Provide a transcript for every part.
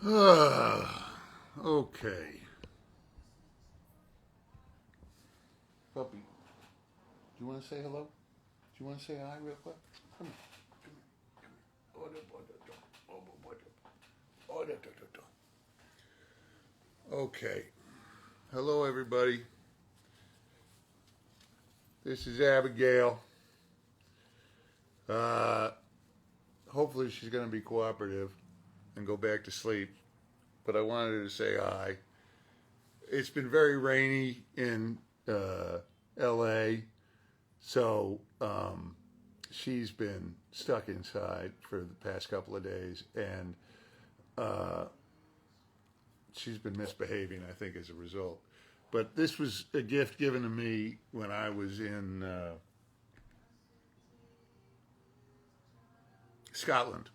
Okay. Puppy, do you want to say hello? Do you want to say hi real quick? Come here. Come here. Okay. Hello, everybody. This is Abigail. Hopefully she's going to be cooperative and go back to sleep. But I wanted to say hi. It's been very rainy in LA, so she's been stuck inside for the past couple of days, and she's been misbehaving, I think, as a result. But this was a gift given to me when I was in Scotland,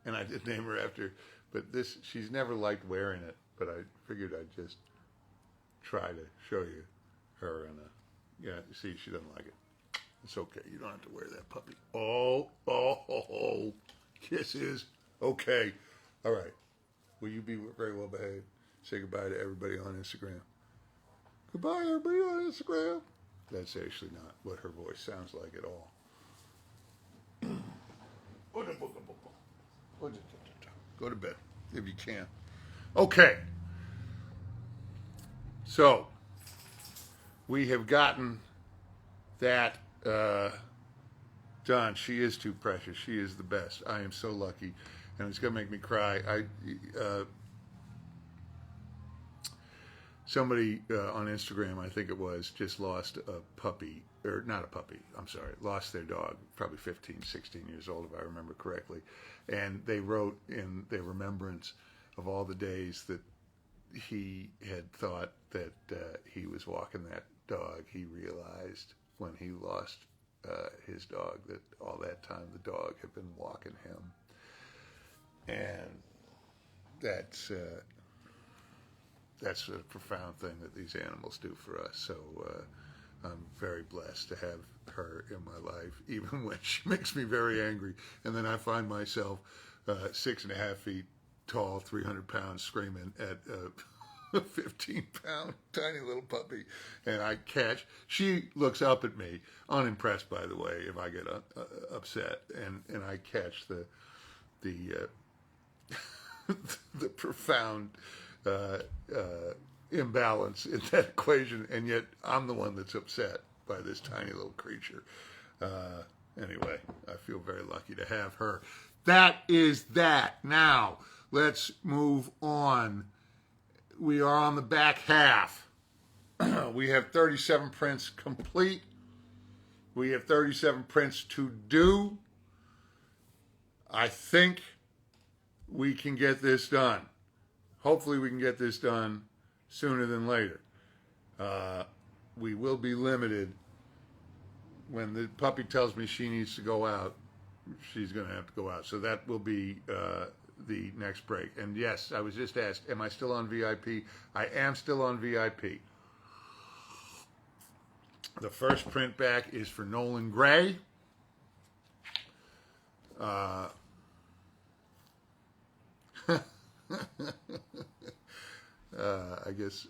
and I did name her after. But this, she's never liked wearing it. But I figured I'd just try to show you her, and yeah, see, she doesn't like it. It's okay. You don't have to wear that, puppy. Oh, kisses. Okay, all right. Will you be very well behaved? Say goodbye to everybody on Instagram. Goodbye, everybody on Instagram. That's actually not what her voice sounds like at all. Go to bed if you can. Okay. So, we have gotten that done. She is too precious. She is the best. I am so lucky. And it's going to make me cry. Somebody on Instagram, I think it was, just lost a puppy, or not a puppy, I'm sorry, lost their dog, probably 15, 16 years old, if I remember correctly. And they wrote in their remembrance of all the days that he had thought that he was walking that dog. He realized when he lost his dog that all that time the dog had been walking him. And that's a profound thing that these animals do for us. So I'm very blessed to have her in my life, even when she makes me very angry. And then I find myself 6.5 feet tall, 300 pounds, screaming at a 15-pound tiny little puppy. And she looks up at me, unimpressed, by the way, if I get upset. And I catch the the profound imbalance in that equation, and yet I'm the one that's upset by this tiny little creature. Anyway, I feel very lucky to have her. That is that. Now, let's move on. We are on the back half. We have 37 prints complete. We have 37 prints to do. I think we can get this done. Hopefully we can get this done sooner than later. We will be limited. When the puppy tells me she needs to go out, she's going to have to go out. So that will be the next break. And yes, I was just asked, am I still on VIP? I am still on VIP. The first print back is for Nolan Gray. I guess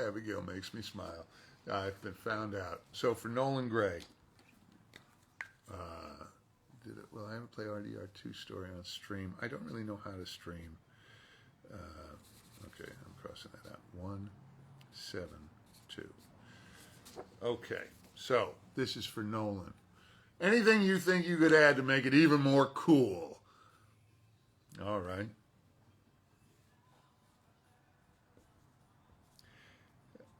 Abigail makes me smile. I've been found out. So for Nolan Gray, well, I haven't played RDR2 story on stream. I don't really know how to stream. Okay, I'm crossing that out. 172. Okay, so this is for Nolan. Anything you think you could add to make it even more cool? All right.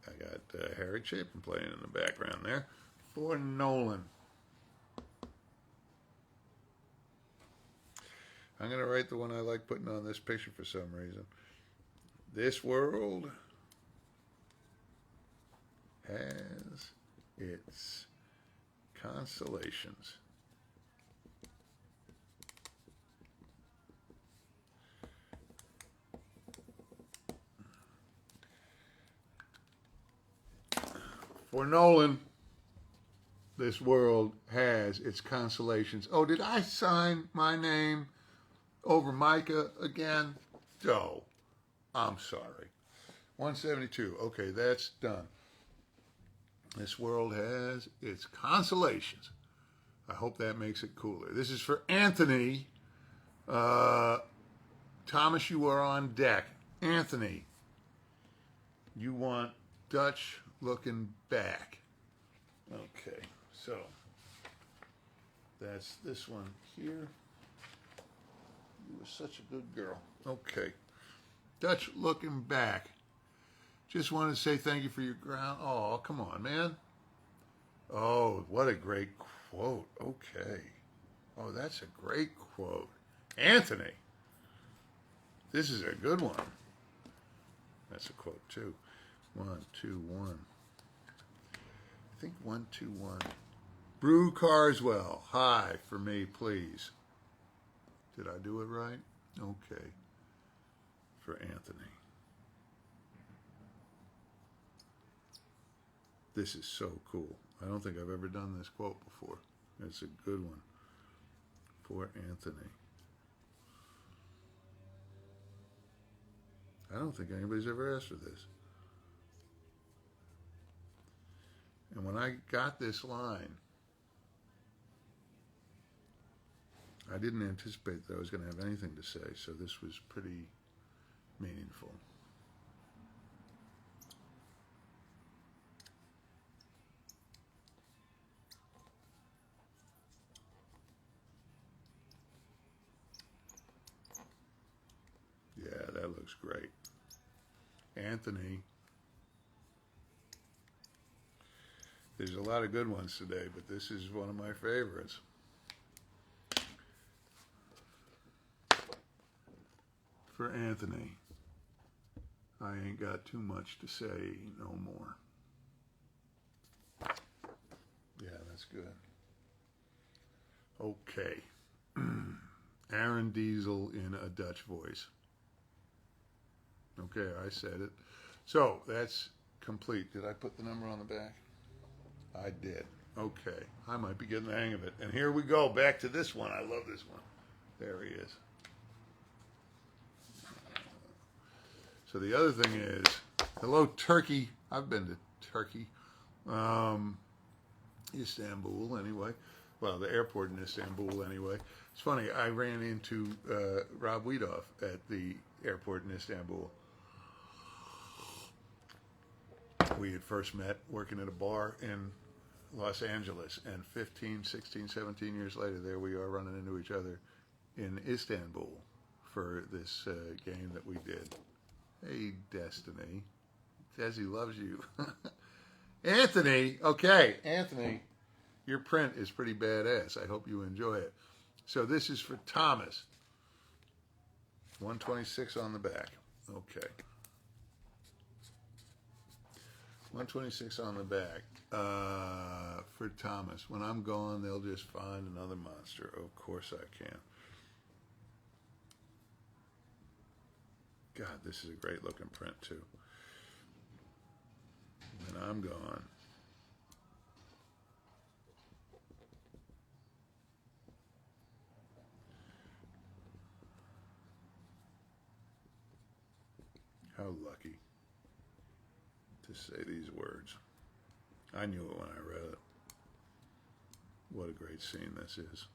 I got Harry Chapin playing in the background there for Nolan. I'm going to write the one I like putting on this picture for some reason. This world has its constellations. For Nolan, this world has its constellations. Oh, did I sign my name over Micah again? Oh, I'm sorry. 172. Okay, that's done. This world has its consolations. I hope that makes it cooler. This is for Anthony. Thomas, you are on deck. Anthony, you want Dutch looking back. Okay, so that's this one here. You were such a good girl. Okay. Dutch looking back. Just wanted to say thank you for your ground. Oh, come on, man. Oh, what a great quote. Okay. Oh, that's a great quote. Anthony. This is a good one. That's a quote, too. 1, 2, 1. I think 1, 2, 1. Brew Carswell. Hi for me, please. Did I do it right? Okay. For Anthony. This is so cool. I don't think I've ever done this quote before. It's a good one. For Anthony. I don't think anybody's ever asked for this. And when I got this line, I didn't anticipate that I was going to have anything to say, so this was pretty meaningful. Yeah, that looks great. Anthony. There's a lot of good ones today, but this is one of my favorites. For Anthony. I ain't got too much to say no more. Yeah, that's good. Okay. Aaron Diesel in a Dutch voice. Okay, I said it. So, that's complete. Did I put the number on the back? I did. Okay. I might be getting the hang of it. And here we go. Back to this one. I love this one. There he is. So the other thing is, hello, Turkey. I've been to Turkey. Istanbul, anyway. Well, the airport in Istanbul, anyway. It's funny, I ran into Rob Wiedoff at the airport in Istanbul. We had first met working at a bar in Los Angeles, and 15, 16, 17 years later, there we are running into each other in Istanbul for this game that we did. Hey, Destiny. Desi loves you. Anthony, okay, Anthony, your print is pretty badass. I hope you enjoy it. So this is for Thomas. 126 on the back. Okay. 126 on the back. For Thomas. When I'm gone, they'll just find another monster. Of course I can. God, this is a great looking print too. When I'm gone. How lucky to say these words. I knew it when I read it. What a great scene this is.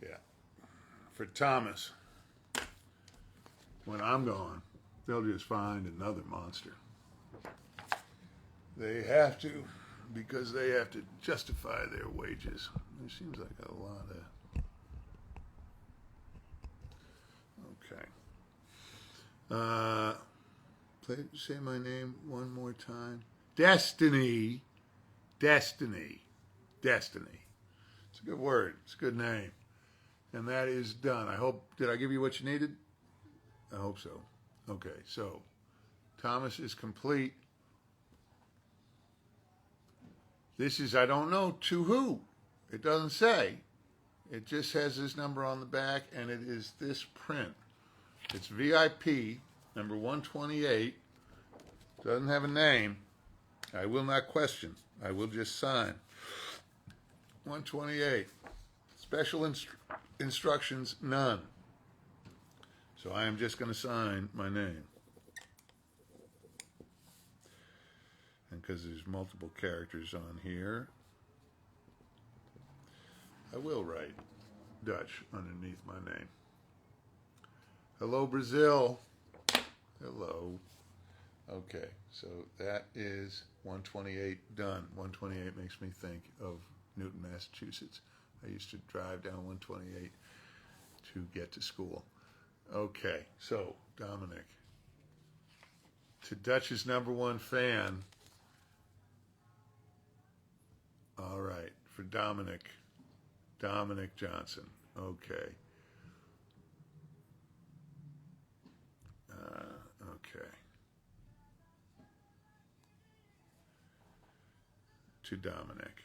Yeah. For Thomas, when I'm gone, they'll just find another monster. They have to, because they have to justify their wages. It seems like a lot of... Okay. Say my name one more time. Destiny. Destiny. Destiny. It's a good word. It's a good name. And that is done. I hope, did I give you what you needed? I hope so. Okay, so Thomas is complete. This is, I don't know, to who? It doesn't say. It just has this number on the back, and it is this print. It's VIP, number 128. Doesn't have a name. I will not question. I will just sign. 128. Special instructions, none. So I am just going to sign my name. And because there's multiple characters on here, I will write Dutch underneath my name. Hello, Brazil. Hello. Okay, so that is 128 done. 128 makes me think of Newton, Massachusetts. I used to drive down 128 to get to school. Okay, so Dominic. To Dutch's #1 fan. All right, for Dominic Johnson. Okay. Okay. To Dominic.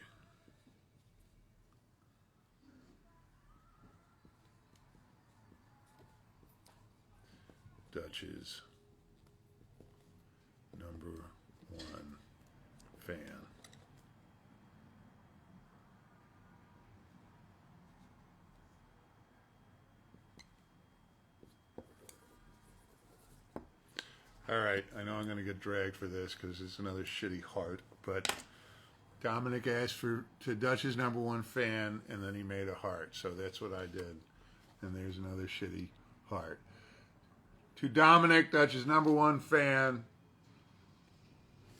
Dutch's #1 fan. All right, I know I'm going to get dragged for this because it's another shitty heart, but Dominic asked to Dutch's #1 fan, and then he made a heart, so that's what I did. And there's another shitty heart. To Dominic, Dutch's #1 fan,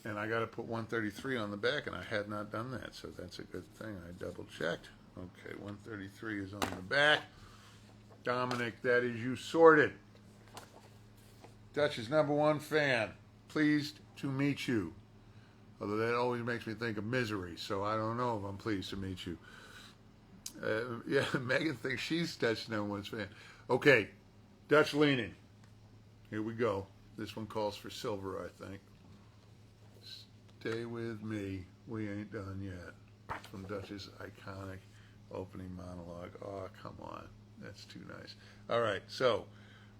and I got to put 133 on the back, and I had not done that, so that's a good thing. I double-checked. Okay, 133 is on the back. Dominic, that is you sorted. Dutch's #1 fan, pleased to meet you. Although that always makes me think of misery, so I don't know if I'm pleased to meet you. Yeah, Megan thinks she's Dutch's #1 fan. Okay, Dutch leaning. Here we go. This one calls for silver, I think. Stay with me. We ain't done yet. From Dutch's iconic opening monologue. Oh, come on. That's too nice. All right, so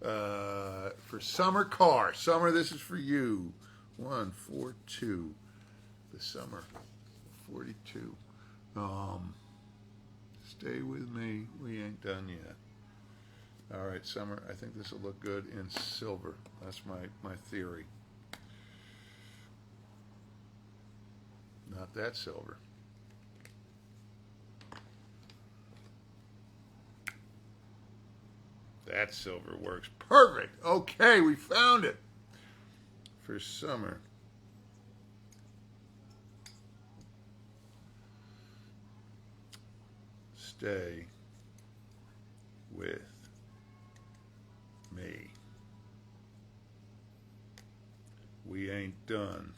for Summer Carr. Summer, this is for you. 142. The Summer 42. Stay with me. We ain't done yet. All right, Summer, I think this will look good in silver. That's my theory. Not that silver. That silver works perfect. Okay, we found it. For Summer. Stay with me. We ain't done.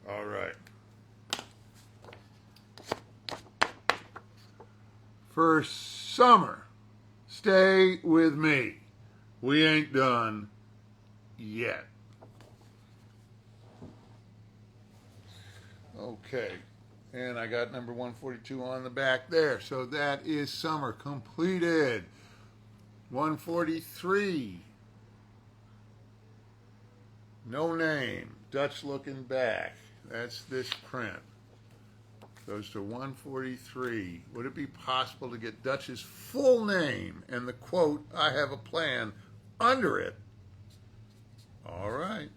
All right. For Summer, stay with me. We ain't done yet. Okay. And I got number 142 on the back there. So that is Summer completed. 143. No name. Dutch looking back. That's this print. Goes to 143. Would it be possible to get Dutch's full name and the quote, "I have a plan," under it? All right.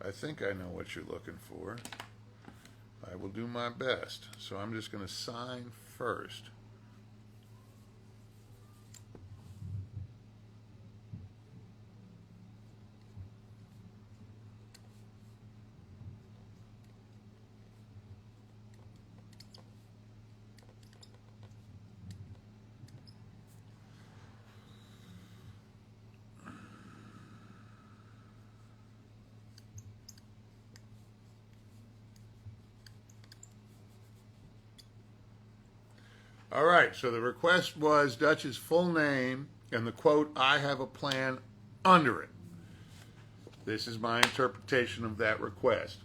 I think I know what you're looking for. I will do my best. So I'm just going to sign first. All right, so the request was Dutch's full name And the quote, I have a plan under it. This is my interpretation of that request.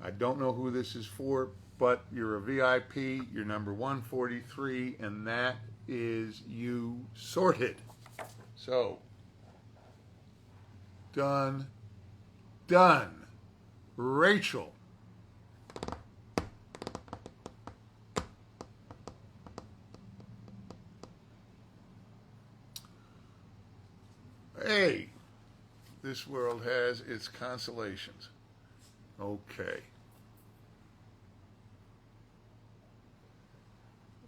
I don't know who this is for, but you're a VIP, you're number 143, and that is you sorted. So, done. Rachel. Hey, this world has its consolations. Okay.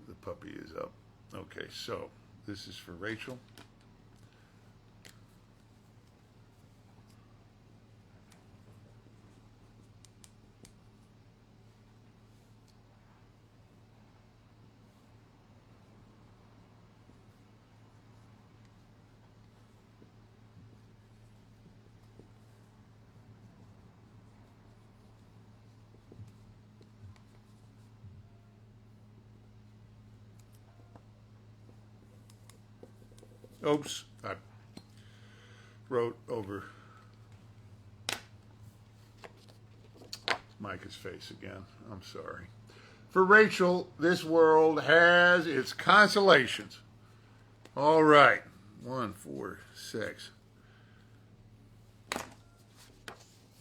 The puppy is up. Okay, so this is for Rachel. Oops, I wrote over Micah's face again. I'm sorry. For Rachel, this world has its consolations. All right. 1, 4, 6.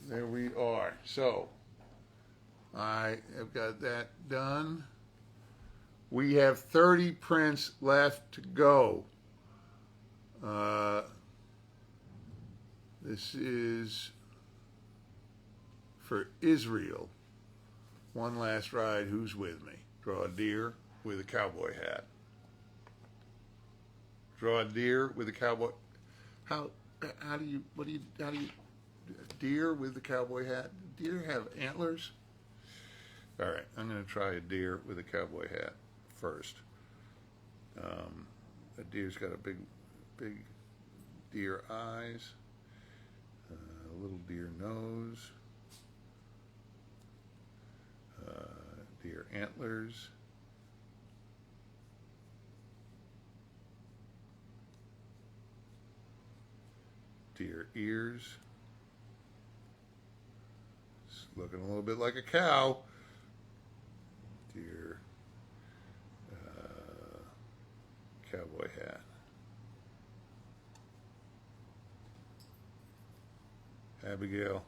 There we are. So, I have got that done. We have 30 prints left to go. This is for Israel. One last ride. Who's with me? Draw a deer with a cowboy hat. Draw a deer with a cowboy. How do you deer with the cowboy hat? Deer have antlers? All right, I'm going to try a deer with a cowboy hat first. A deer's got a big deer eyes, a little deer nose, deer antlers, deer ears. It's looking a little bit like a cow. Deer cowboy hat. Abigail,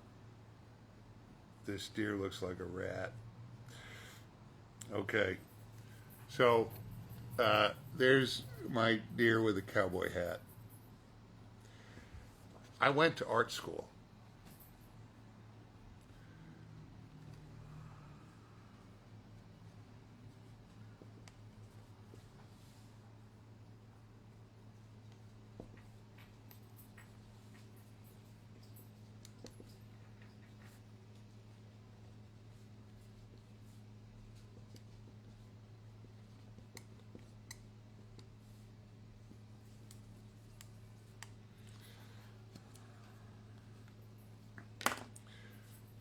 this deer looks like a rat. Okay, so there's my deer with a cowboy hat. I went to art school.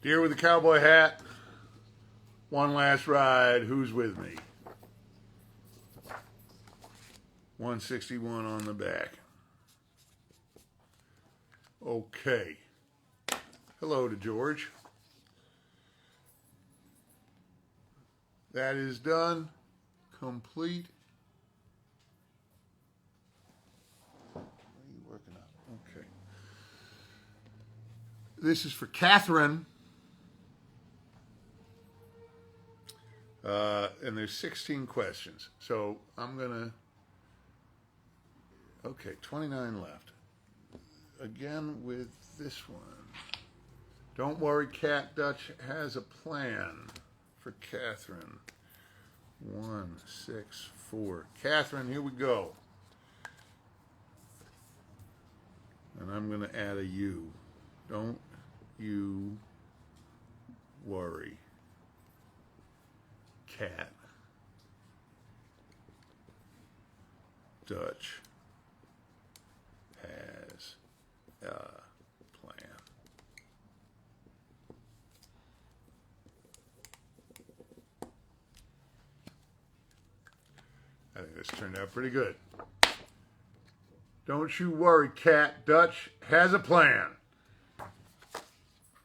Deer with a cowboy hat. One last ride. Who's with me? 161 on the back. Okay. Hello to George. That is done. Complete. What are you working on? Okay. This is for Catherine. And there's 16 questions. So I'm going to, okay, 29 left. Again with this one. Don't worry, Cat Dutch has a plan for Catherine. 1, 6, 4. Catherine, here we go. And I'm going to add a U. Don't you worry. Cat Dutch has a plan. I think this turned out pretty good. Don't you worry, Cat. Dutch has a plan.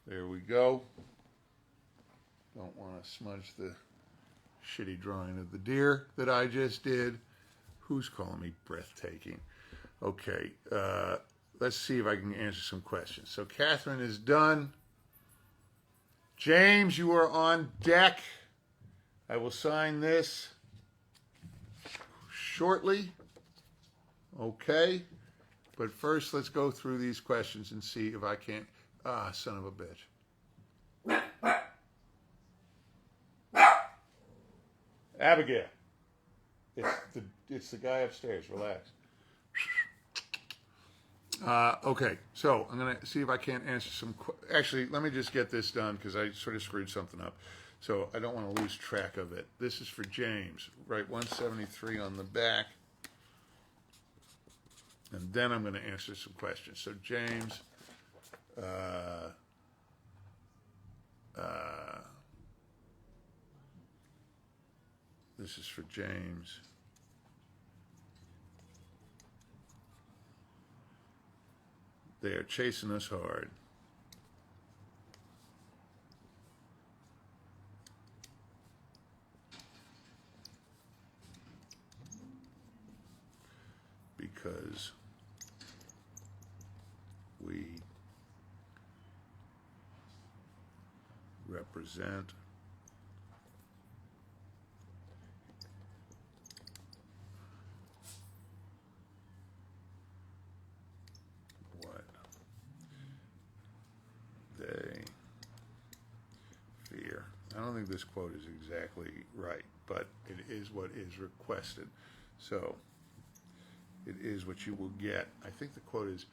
There we go. Don't want to smudge the shitty drawing of the deer that I just did. Who's calling me breathtaking? Okay, let's see if I can answer some questions. So Catherine is done. James, you are on deck. I will sign this shortly. Okay. But first, let's go through these questions and see if I can't... Ah, son of a bitch. Abigail. It's the guy upstairs. Relax. Okay, so I'm going to see if I can't answer some... Actually, let me just get this done because I sort of screwed something up. So I don't want to lose track of it. This is for James. Write 173 on the back. And then I'm going to answer some questions. So James... this is for James. They are chasing us hard. Because we represent what they fear. I don't think this quote is exactly right, but it is what is requested. So it is what you will get. I think the quote is,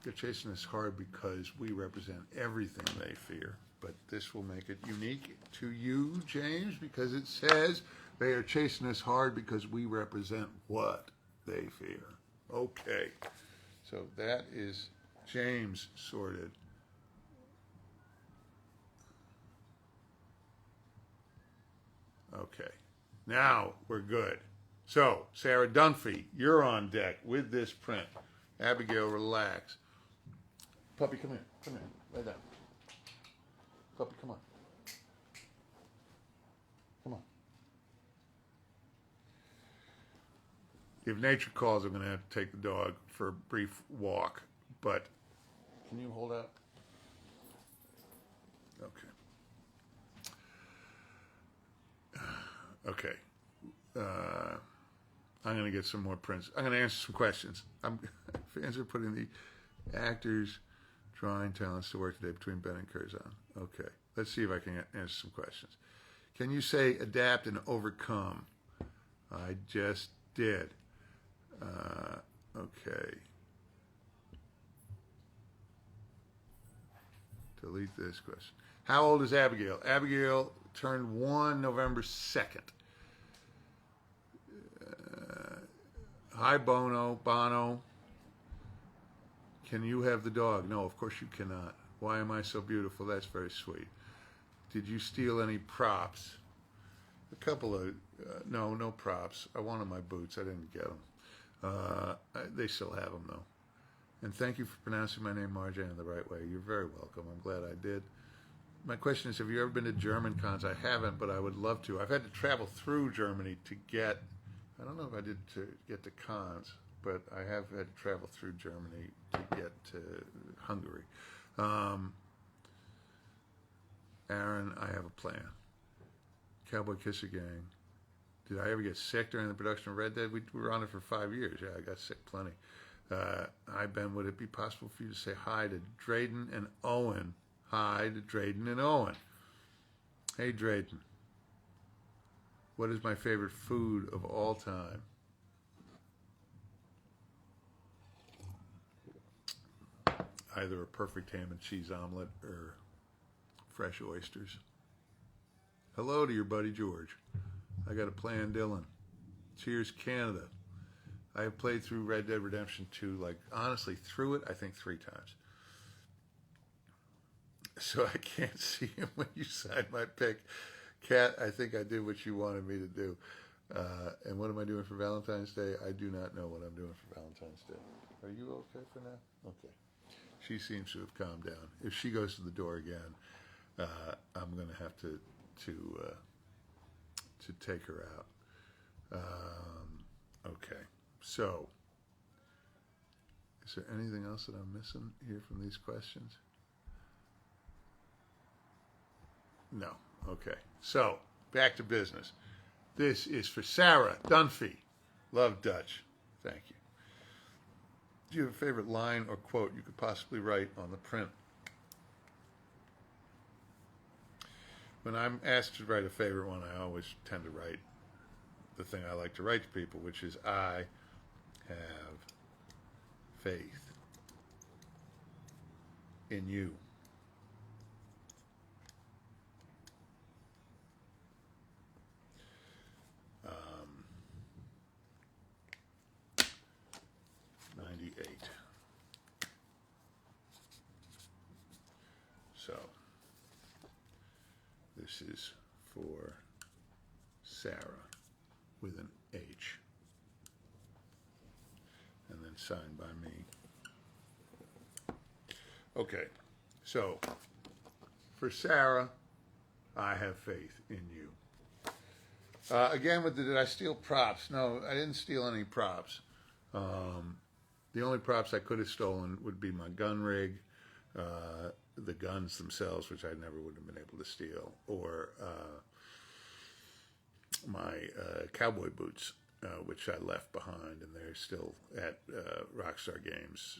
they're chasing us hard because we represent everything they fear. But this will make it unique to you, James, because it says they are chasing us hard because we represent what they fear. Okay. So that is James sorted. Okay. Now we're good. So, Sarah Dunphy, you're on deck with this print. Abigail, relax. Puppy, come here. Come here. Lay down. Puppy, come on. Come on. If nature calls, I'm going to have to take the dog for a brief walk. But can you hold out? Okay. Okay. I'm going to get some more prints. I'm going to answer some questions. Fans are putting the actors' drawing talents to work today between Ben and Curzon. Okay. Let's see if I can answer some questions. Can you say adapt and overcome? I just did. Okay. Delete this question. How old is Abigail? Abigail turned 1 November 2nd. Hi, Bono. Can you have the dog? No, of course you cannot. Why am I so beautiful? That's very sweet. Did you steal any props? A couple of, no props. I wanted my boots. I didn't get them. They still have them, though. And thank you for pronouncing my name, Marjane, the right way. You're very welcome. I'm glad I did. My question is, have you ever been to German cons? I haven't, but I would love to. I've had to travel through Germany to get, I don't know if I did to get to cons, but I have had to travel through Germany to get to Hungary. Aaron, I have a plan. Cowboy Kisser Gang. Did I ever get sick during the production of Red Dead? We were on it for 5 years. Yeah, I got sick plenty. Hi, Ben. Would it be possible for you to say hi to Drayden and Owen? Hi to Drayden and Owen. Hey, Drayden. What is my favorite food of all time? Either a perfect ham and cheese omelet or fresh oysters. Hello to your buddy George. I got a plan, Dylan. Cheers, Canada. I have played through Red Dead Redemption 2, like, honestly, through it, I think 3 times. So I can't see him when you sign my pick. Kat, I think I did what you wanted me to do. And what am I doing for Valentine's Day? I do not know what I'm doing for Valentine's Day. Are you okay for now? Okay. She seems to have calmed down. If she goes to the door again, I'm going to have to take her out. Okay. So, is there anything else that I'm missing here from these questions? No. Okay. So, back to business. This is for Sarah Dunphy. Love Dutch. Thank you. Do you have a favorite line or quote you could possibly write on the print? When I'm asked to write a favorite one, I always tend to write the thing I like to write to people, which is, I have faith in you. Um, 98. So, this is for Sarah with an H, and then signed by me. Okay, so for Sarah, I have faith in you. Again, did I steal props? No, I didn't steal any props. The only props I could have stolen would be my gun rig, the guns themselves, which I never would have been able to steal, or my cowboy boots, which I left behind, and they're still at Rockstar Games,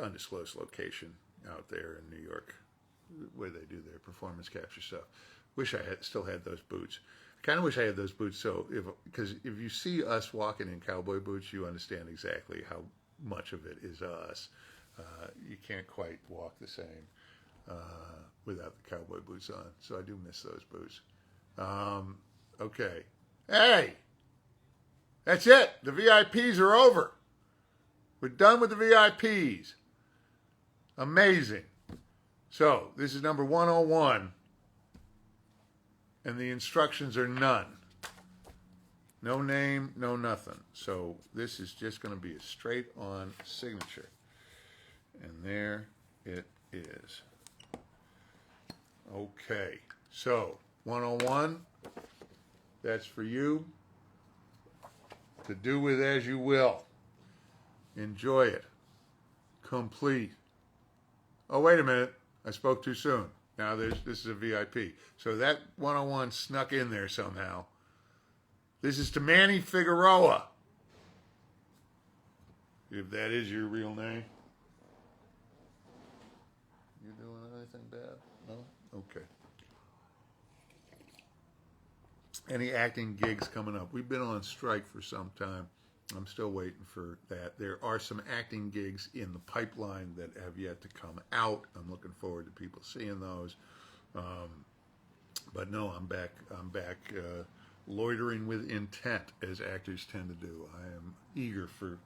undisclosed location out there in New York, where they do their performance capture stuff. Wish I still had those boots. I kind of wish I had those boots, because if you see us walking in cowboy boots, you understand exactly how much of it is us. You can't quite walk the same without the cowboy boots on. So I do miss those boots. Okay. Hey! That's it. The VIPs are over. We're done with the VIPs. Amazing. So, this is number 101. And the instructions are none. No name, no nothing. So, this is just going to be a straight-on signature. And there it is. Okay. So, 101, that's for you to do with as you will. Enjoy it. Complete. Oh, wait a minute. I spoke too soon. Now this is a VIP. So that 101 snuck in there somehow. This is to Manny Figueroa. If that is your real name. You doing anything bad? No? Okay. Any acting gigs coming up? We've been on strike for some time. I'm still waiting for that. There are some acting gigs in the pipeline that have yet to come out. I'm looking forward to people seeing those. But no, I'm back loitering with intent, as actors tend to do. I am eager for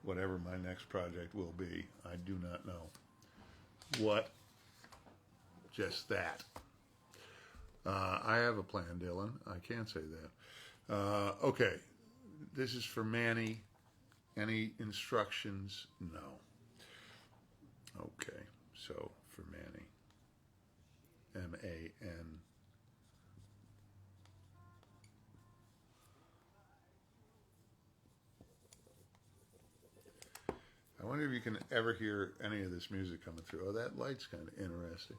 whatever my next project will be. I do not know what. Just that. I have a plan, Dylan. I can say that. Okay. This is for Manny. Any instructions? No. Okay. So, for Manny. M-A-N. I wonder if you can ever hear any of this music coming through. Oh, that light's kind of interesting.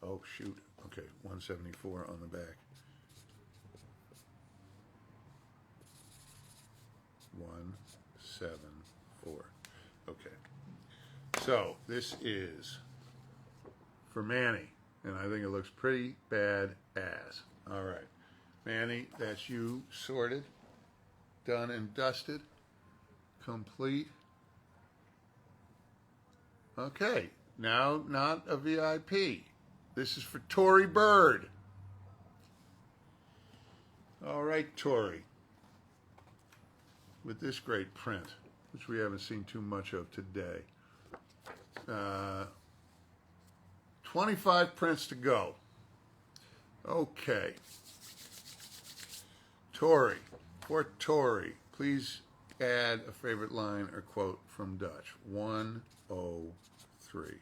Oh, shoot. Okay, 174 on the back. 174. Okay. So, this is for Manny, and I think it looks pretty bad ass. All right. Manny, that's you sorted, done and dusted, complete. Okay. Now, not a VIP. This is for Tory Bird. All right, Tory. With this great print, which we haven't seen too much of today. 25 prints to go. Okay. Tory, for Tory, please add a favorite line or quote from Dutch. 103.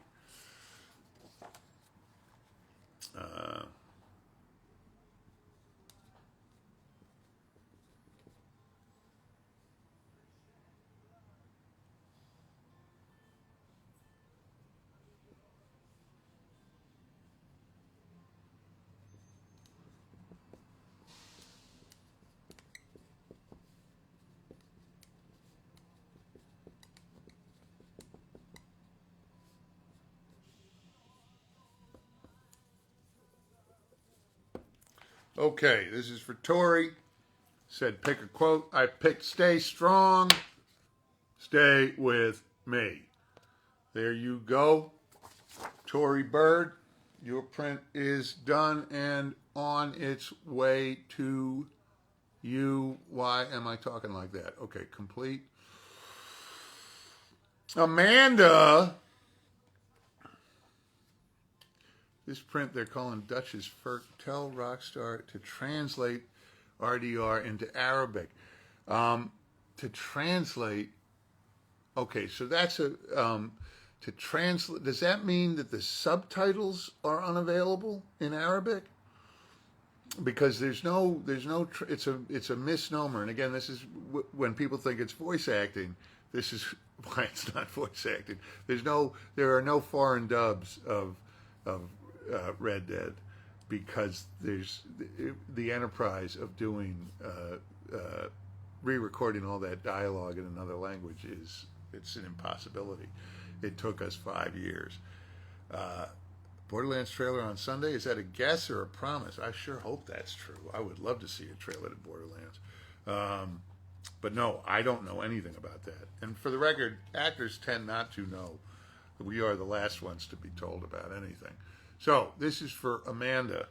Okay, this is for Tori. Said pick a quote. I picked stay strong, stay with me. There you go. Tori Bird, your print is done and on its way to you. Why am I talking like that? Okay, complete. Amanda. This print they're calling Dutch's Ferk. Tell Rockstar to translate RDR into Arabic. To translate, okay, so that's a to translate. Does that mean that the subtitles are unavailable in Arabic? Because it's a misnomer. And again, this is when people think it's voice acting. This is why it's not voice acting. There are no foreign dubs of Red Dead, because there's the enterprise of doing re-recording all that dialogue in another language it's an impossibility. It took us 5 years. Borderlands trailer on Sunday, is that a guess or a promise? I sure hope that's true. I would love to see a trailer to Borderlands. But no, I don't know anything about that. And for the record, actors tend not to know. We are the last ones to be told about anything. So this is for Amanda.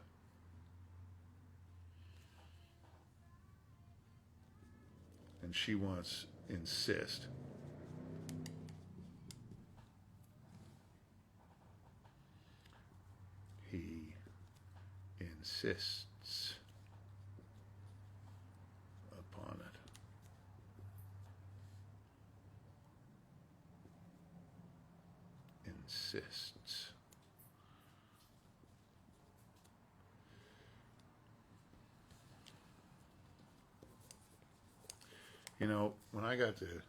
And she wants insist. He insists upon it. Insists. You know, when I got to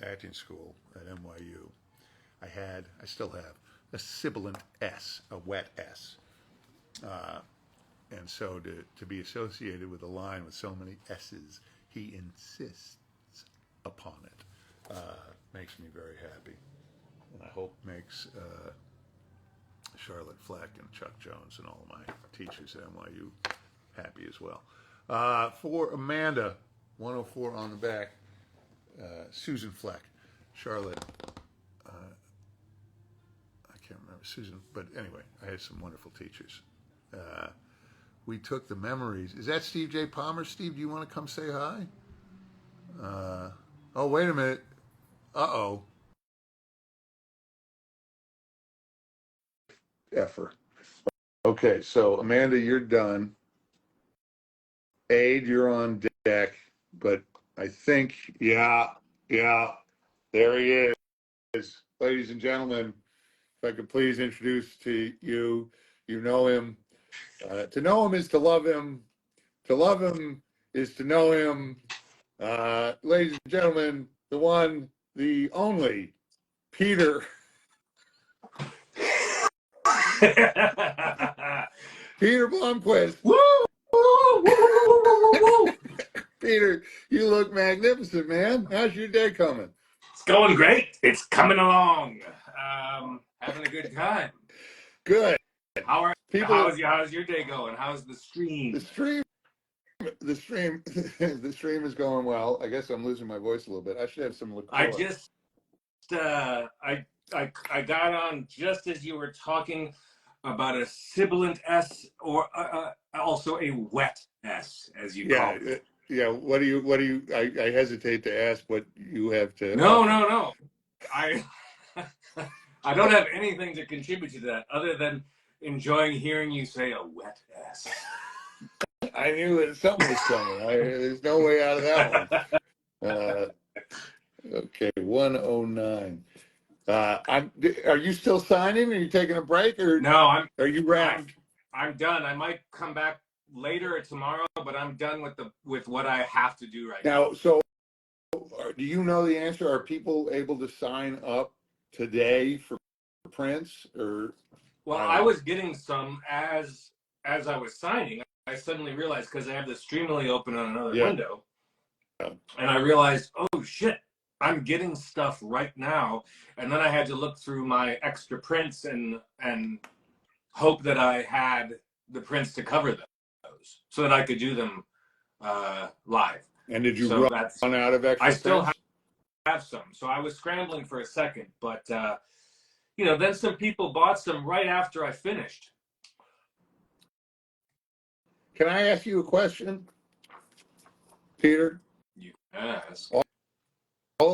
acting school at NYU, I still have, a sibilant S, a wet S. And so to be associated with a line with so many S's, he insists upon it, makes me very happy. And I hope makes Charlotte Fleck and Chuck Jones and all of my teachers at NYU happy as well. For Amanda, 104 on the back, Susan Fleck, Charlotte, I can't remember Susan, but anyway, I had some wonderful teachers. We took the memories. Is that Steve J. Palmer? Steve, do you want to come say hi? Oh, wait a minute. Uh-oh. Effer. Okay, so Amanda, you're done. Aid, you're on deck, but I think, yeah, there he is. Ladies and gentlemen, if I could please introduce to you, you know him. To know him is to love him. To love him is to know him. Ladies and gentlemen, the one, the only, Peter. Peter Blomquist. Woo! Woo! Woo! Woo! Peter, you look magnificent, man. How's your day coming? It's going great. It's coming along. Having a good time. Good. How's your day going? How's the stream? The stream is going well. I guess I'm losing my voice a little bit. I should have some liqueur. I got on just as you were talking about a sibilant S, or also a wet S, as you call it. Yeah. What do you? I hesitate to ask what you have to. No. I don't have anything to contribute to that other than enjoying hearing you say a wet S. I knew that something was coming. There's no way out of that one. Okay, 109. Are you still signing? Are you taking a break, or No, are you wrapped? I'm done. I might come back later or tomorrow, but I'm done with what I have to do right now. Now, so do you know the answer? Are people able to sign up today for prints, or? Well, I was getting some as I was signing. I suddenly realized, because I have the Streamily open on another window, and I realized, oh shit, I'm getting stuff right now. And then I had to look through my extra prints and hope that I had the prints to cover those, so that I could do them live. And did you run out of extra? I still have some, so I was scrambling for a second, but then some people bought some right after I finished. Can I ask you a question, Peter? You can ask. All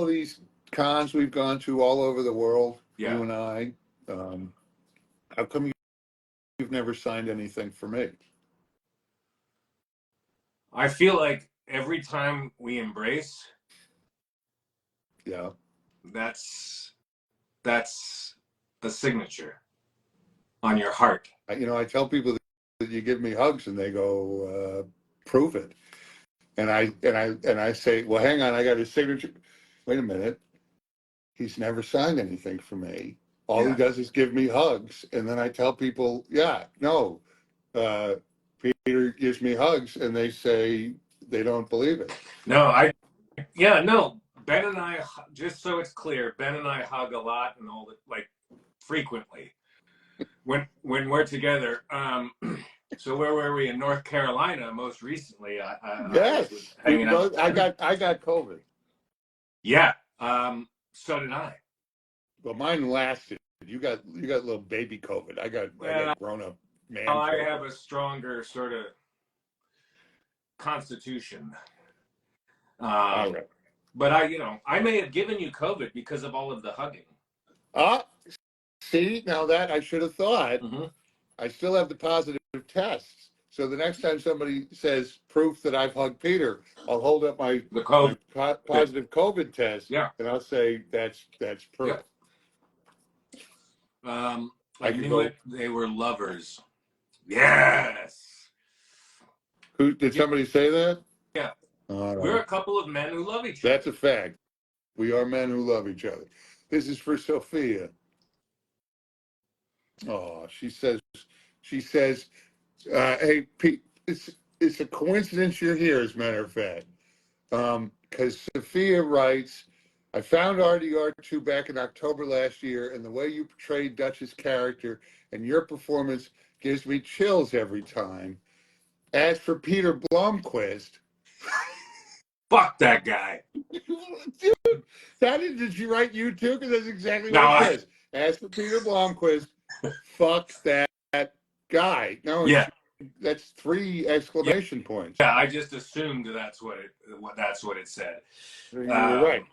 of these cons we've gone to all over the world, you and I, how come you've never signed anything for me? I feel like every time we embrace, that's a signature on your heart. I tell people that you give me hugs, and they go, prove it. And I say, well, hang on, I got his signature. Wait a minute. He's never signed anything for me. All he does is give me hugs. And then I tell people, Peter gives me hugs, and they say they don't believe it. No, Ben and I, just so it's clear, Ben and I hug a lot, and frequently when we're together. So where were we? In North Carolina most recently. Yes, hanging out. I got COVID. Yeah. So did I. Well, mine lasted. You got little baby COVID. I got grown up man. I have a stronger sort of constitution. All right. But I may have given you COVID because of all of the hugging. See, now that I should have thought. Mm-hmm. I still have the positive tests. So the next time somebody says proof that I've hugged Peter, I'll hold up my positive COVID test, and I'll say that's proof. Yeah. I knew it. They were lovers. Yes. Did somebody say that? Yeah. Right. We're a couple of men who love each other. That's a fact. We are men who love each other. This is for Sophia. Oh, she says, hey, Pete, it's a coincidence you're here, as a matter of fact. Because Sophia writes, I found RDR2 back in October last year, and the way you portrayed Dutch's character and your performance gives me chills every time. As for Peter Blomquist, fuck that guy. Dude, did she write you too? Because that's exactly what it says. As for Peter Blomquist, fuck that guy. No, that's 3 exclamation points. Yeah, I just assumed that's what it said. You were right.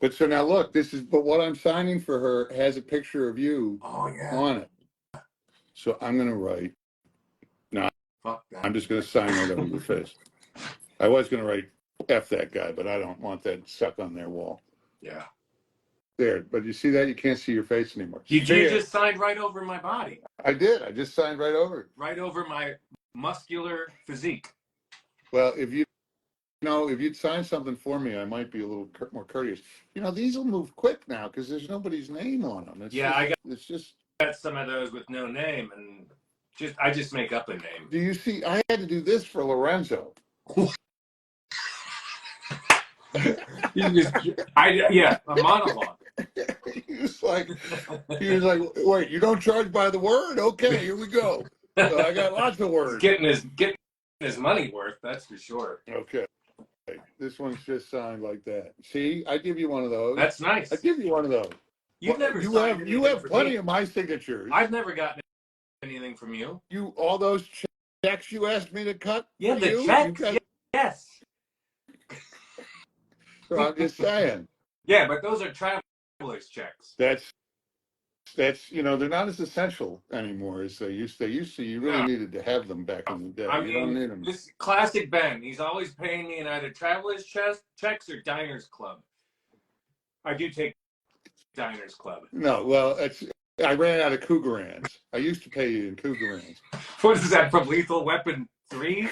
But so now look, but what I'm signing for her has a picture of you on it. So I'm going to write. No, I'm just going to sign right over your face. I was going to write F that guy, but I don't want that stuck on their wall. Yeah. There, but you see that? You can't see your face anymore. You just signed right over my body. I did. I just signed right over it. Right over my muscular physique. Well, if you'd sign something for me, I might be a little more courteous. These will move quick now because there's nobody's name on them. I got some of those with no name, and I just make up a name. Do you see? I had to do this for Lorenzo. A monologue. He was like, wait, you don't charge by the word? Okay, here we go. So I got lots of words. Getting his money worth, that's for sure. Okay. This one's just signed like that. See, I give you one of those. That's nice. I give you one of those. You have plenty of my signatures. I've never gotten anything from you. All those checks you asked me to cut. Yeah, the checks. Yes. So I'm just saying. Yeah, but those are traveler's checks. that's they're not as essential anymore as they used. They used to. You really No, needed to have them back in the day. I You don't mean, need them. this classic Ben. He's always paying me in either traveler's checks or Diners Club. I do take Diners Club. No, well, I ran out of Cougarans. I used to pay you in Cougarans. What is that from Lethal Weapon 3?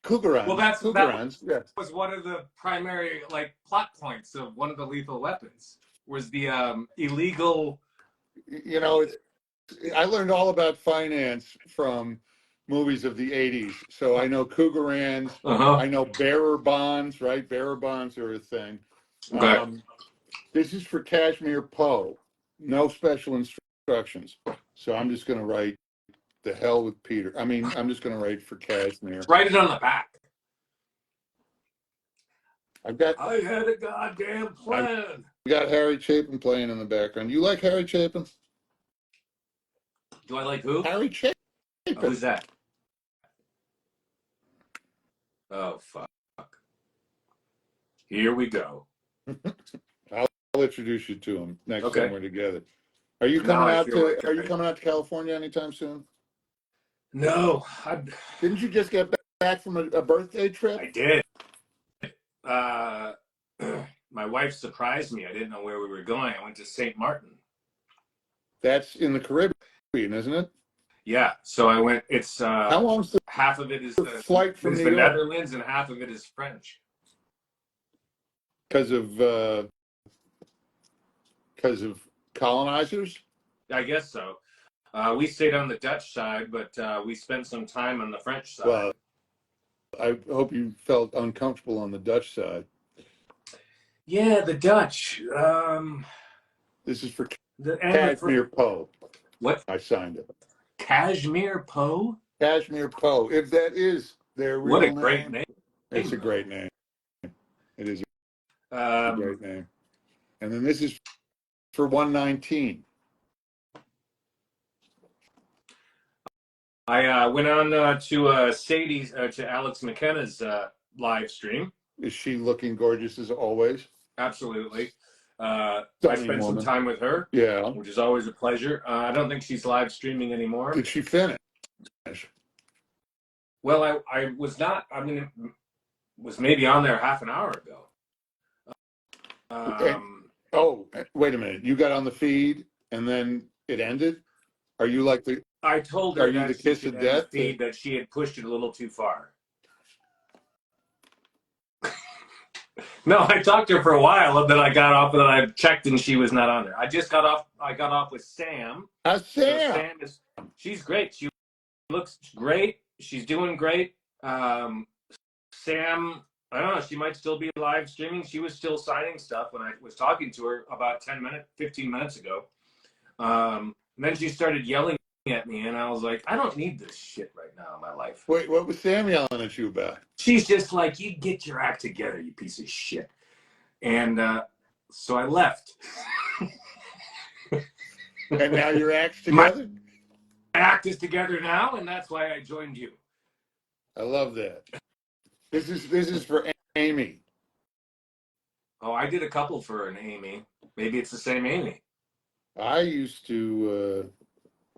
Cougarans. Well, Cougarans. that Yes. was one of the primary plot points of one of the Lethal Weapons. Was the illegal. I learned all about finance from movies of the 80s. So I know Cougarans. I know bearer bonds, right? Bearer bonds are a thing. Okay. This is for Kashmir Poe. No special instructions. So I'm just going to write the hell with Peter. I mean, I'm just going to write for Kashmir. Write it on the back. I had a goddamn plan. We got Harry Chapin playing in the background. You like Harry Chapin? Do I like who? Harry Chapin. Oh, who's that? Oh, fuck. Here we go. I'll introduce you to him next time we're together. Are you coming out to California anytime soon? No. Didn't you just get back from a birthday trip? I did. My wife surprised me. I didn't know where we were going. I went to St. Martin. That's in the Caribbean, isn't it? Yeah. So I went. It's how long's the half of it is the flight from the Netherlands, and half of it is French. Because of colonizers? I guess so. We stayed on the Dutch side, but we spent some time on the French side. Well, I hope you felt uncomfortable on the Dutch side. Yeah, the Dutch. This is for Kashmir Poe. What? I signed it. Kashmir Poe? Kashmir Poe. If that is their real name. What a great name. It's a great name. It is a great name. And then this is for 119. I went on to Sadie's, to Alex McKenna's live stream. Is she looking gorgeous as always? Absolutely. I spent some time with her. Yeah. Which is always a pleasure. I don't think she's live streaming anymore. Did she finish? Well, I was not. I mean, it was maybe on there half an hour ago. Oh, wait a minute. You got on the feed and then it ended? Are you like the... I told her Are you the kiss of death? That she had pushed it a little too far. No, I talked to her for a while, and then I got off, and then I checked, and she was not on there. I got off with Sam. Sam. So she's great. She looks great. She's doing great. Sam, I don't know. She might still be live streaming. She was still signing stuff when I was talking to her about 15 minutes ago. And then she started yelling at me, and I was like, I don't need this shit right now in my life. Wait, what was Sam yelling at you about? She's just like, you get your act together, you piece of shit. And so I left. And now your act's together? My act is together now, and that's why I joined you. I love that. This is for Amy. Oh, I did a couple for an Amy. Maybe it's the same Amy. I used to...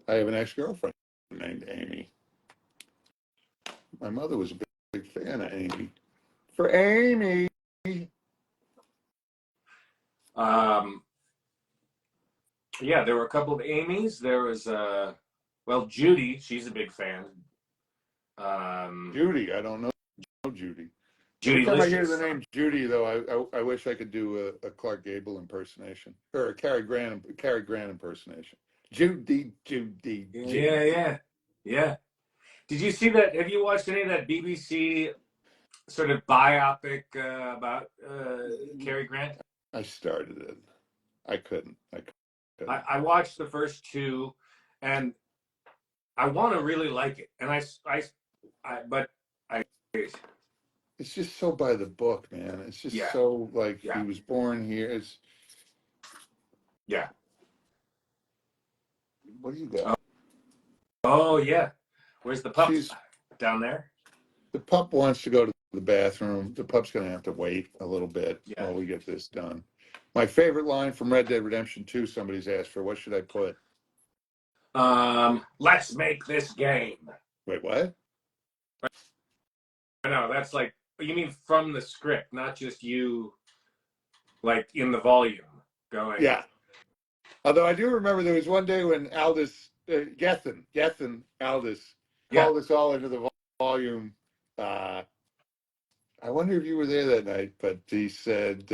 I have an ex-girlfriend named Amy. My mother was a big fan of Amy. For Amy. Yeah, there were a couple of Amy's. There was, Judy. She's a big fan. Judy, I don't know Judy. Judy. Every time I hear the name Judy, though, I wish I could do a Clark Gable impersonation or a Cary Grant impersonation. Judy. Yeah. Did you see that? Have you watched any of that BBC sort of biopic about Cary Grant? I started it. I couldn't. I watched the first two, and I want to really like it. And but it's just so by the book, man. It's just so like he was born here. It's What do you got? Oh yeah. Where's the pup? Down there? The pup wants to go to the bathroom. The pup's going to have to wait a little bit while we get this done. My favorite line from Red Dead Redemption 2, somebody's asked for. What should I put? Let's make this game. Wait, what? I know, that's like, you mean from the script, not just you, like, in the volume going. Yeah. Although I do remember there was one day when Aldous, Gethin Aldous, called us all into the volume. I wonder if you were there that night, but he said,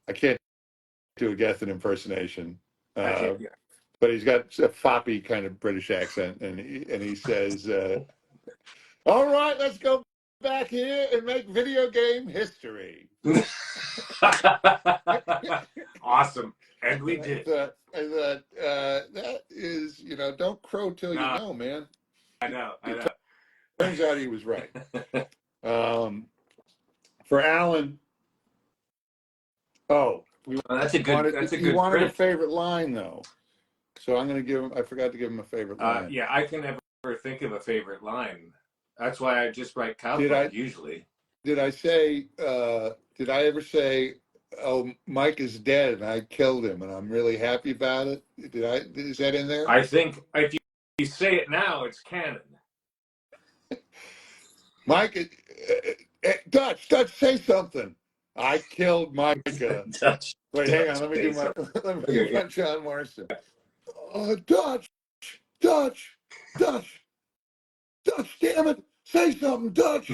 I can't do a Gethin impersonation. But he's got a foppy kind of British accent, and he says, all right, let's go back here and make video game history. Awesome. And we did. That is, don't crow till you know, man. I know. Turns out he was right. For Alan, that's a good. He wanted a favorite line though, so I'm going to give him. I forgot to give him a favorite line. Yeah, I can never think of a favorite line. That's why I just write cowboy usually. Did I say? Did I ever say, "Oh, Mike is dead and I killed him and I'm really happy about it"? Is that in there? I think if you say it now, it's canon. Mike, Dutch, say something. I killed Micah. Wait, hang on. Let me do my John Morrison. Dutch, damn it. Say something, Dutch.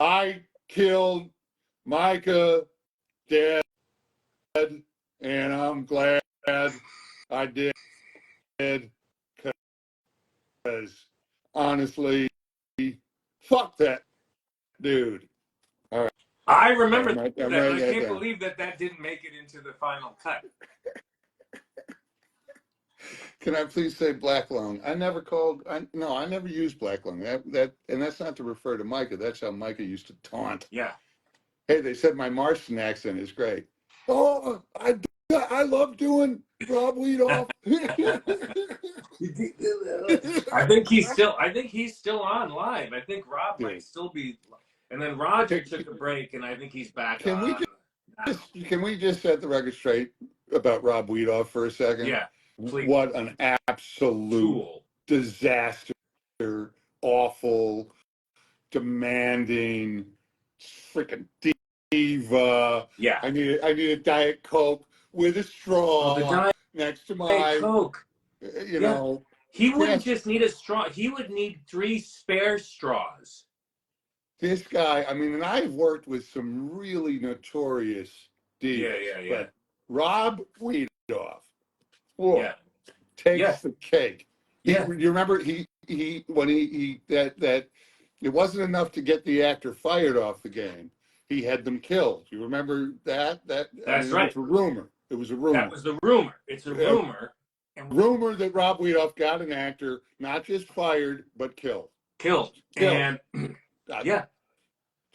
I killed Micah dead, and I'm glad I did, because honestly, fuck that dude. All right. I remember that. I can't believe that didn't make it into the final cut. Can I please say black lung? I never used black lung. And that's not to refer to Micah. That's how Micah used to taunt. Yeah. Hey, they said my Martian accent is great. Oh, I love doing Rob Weedoff. I think he's still on live. I think Rob might still be. And then Roger took a break, and I think he's back on. Can we just set the record straight about Rob Weedoff for a second? Yeah. Please. What an absolute disaster, awful, demanding, freaking diva. Yeah. I need a Diet Coke with a straw next to my Coke. You know. He wouldn't just need a straw. He would need 3 spare straws. This guy, and I've worked with some really notorious divas. Yeah. But Rob Weedoff. Takes the cake. You remember he that it wasn't enough to get the actor fired off the game. He had them killed. You remember that? That's right. It was a rumor. That was the rumor. It's a rumor. Rumor that Rob Weedoff got an actor not just fired but killed. And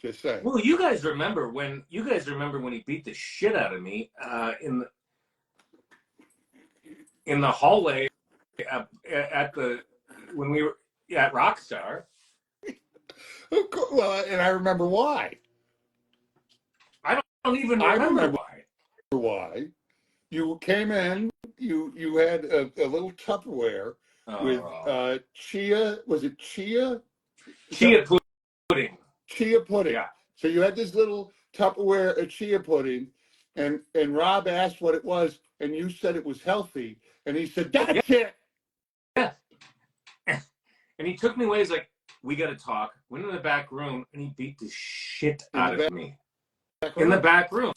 just saying. Well, you guys remember when he beat the shit out of me in the hallway when we were at Rockstar. Well, and I remember why. I don't even remember why. You came in. You had a little Tupperware with chia. Was it chia? Chia pudding. Chia pudding. Yeah. So you had this little Tupperware of chia pudding, and Rob asked what it was, and you said it was healthy, and he said, "That's it." Yeah. And he took me away. He's like, "We got to talk." Went in the back room, and he beat the shit out of me in the back room.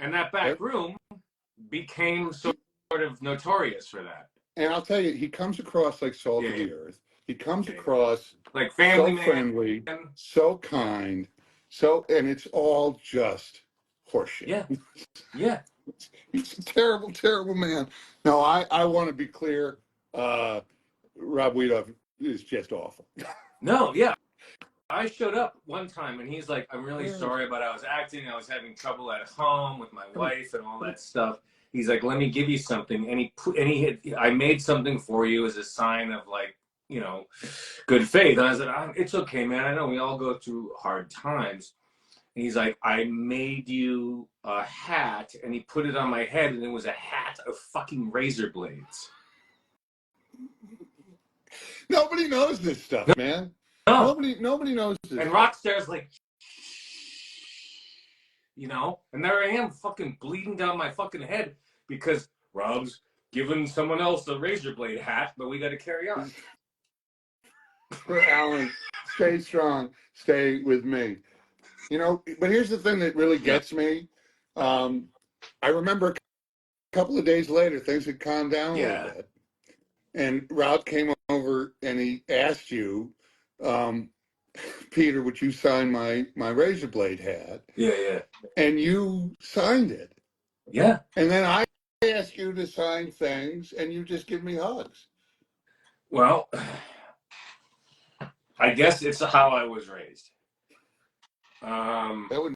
And that back room became sort of notorious for that. And I'll tell you, he comes across like salt of the earth. He comes across like family, so friendly, so kind, and it's all just horseshit. Yeah. He's a terrible, terrible man. No, I want to be clear. Rob Weedoff is just awful. No, yeah. I showed up one time and he's like, "I'm really sorry about how I was acting. I was having trouble at home with my wife and all that stuff." He's like, "Let me give you something." And I made something for you as a sign of good faith. And I said, "It's okay, man. I know we all go through hard times." he's like, I made you a hat, and he put it on my head, and it was a hat of fucking razor blades. Nobody knows this stuff, man. No. Nobody knows this. And Rockstar's like, you know, and there I am fucking bleeding down my fucking head because Rob's giving someone else a razor blade hat, but we got to carry on. Alan, stay strong. Stay with me. You know, but here's the thing that really gets me. I remember a couple of days later, things had calmed down a little bit. And Rob came over and he asked you, Peter, would you sign my razor blade hat? Yeah. And you signed it. Yeah. And then I asked you to sign things and you just give me hugs. Well, I guess it's how I was raised. That would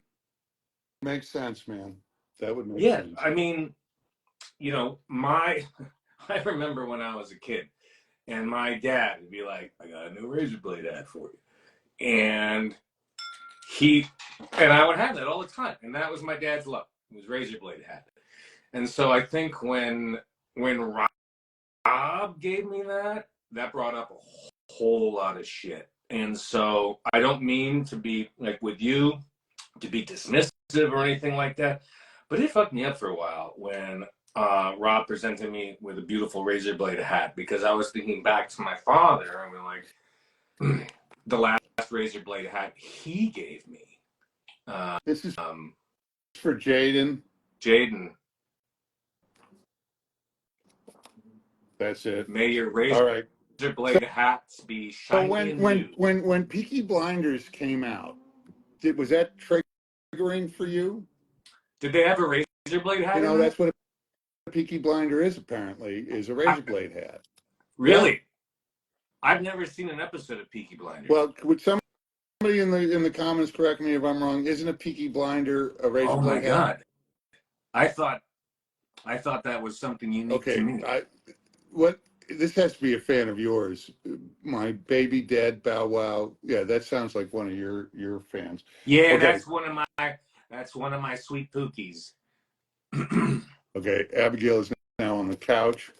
make sense, man. That would make sense. Yeah, I mean, you know, I remember when I was a kid, and my dad would be like, I got a new razor blade hat for you. And I would have that all the time. And that was my dad's love. It was razor blade hat. And so I think when Rob gave me that brought up a whole lot of shit. And so I don't mean to be like with you, to be dismissive or anything like that, but it fucked me up for a while when Rob presented me with a beautiful razor blade hat, because I was thinking back to my father. I mean, like, the last razor blade hat he gave me. This is for Jaden. That's it. May your razor blade hats be shiny and new. When Peaky Blinders came out, was that triggering for you? Did they have a razor blade hat? You know, that's what a Peaky Blinder is, apparently, is a razor blade hat. Really? Yeah. I've never seen an episode of Peaky Blinders. Well, would somebody in the comments correct me if I'm wrong? Isn't a Peaky Blinder a razor blade hat? Oh my God. I thought that was something unique to me. This has to be a fan of yours. My baby dad Bow Wow. Yeah, that sounds like one of your fans. Yeah, okay. That's one of my sweet pookies. Okay, Abigail is now on the couch.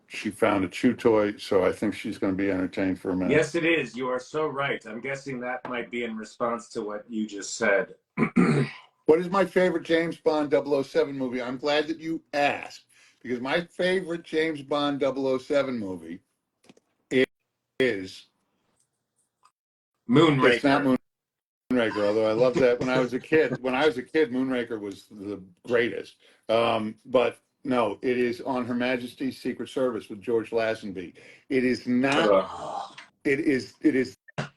She found a chew toy, so I think she's going to be entertained for a minute. Yes, it is. You are so right. I'm guessing that might be in response to what you just said. What is my favorite James Bond 007 movie? I'm glad that you asked, because my favorite James Bond 007 movie is Moonraker. It's not Moonraker, although I loved that when I was a kid. When I was a kid, Moonraker was the greatest. But no, it is On Her Majesty's Secret Service with George Lazenby. It is not. It is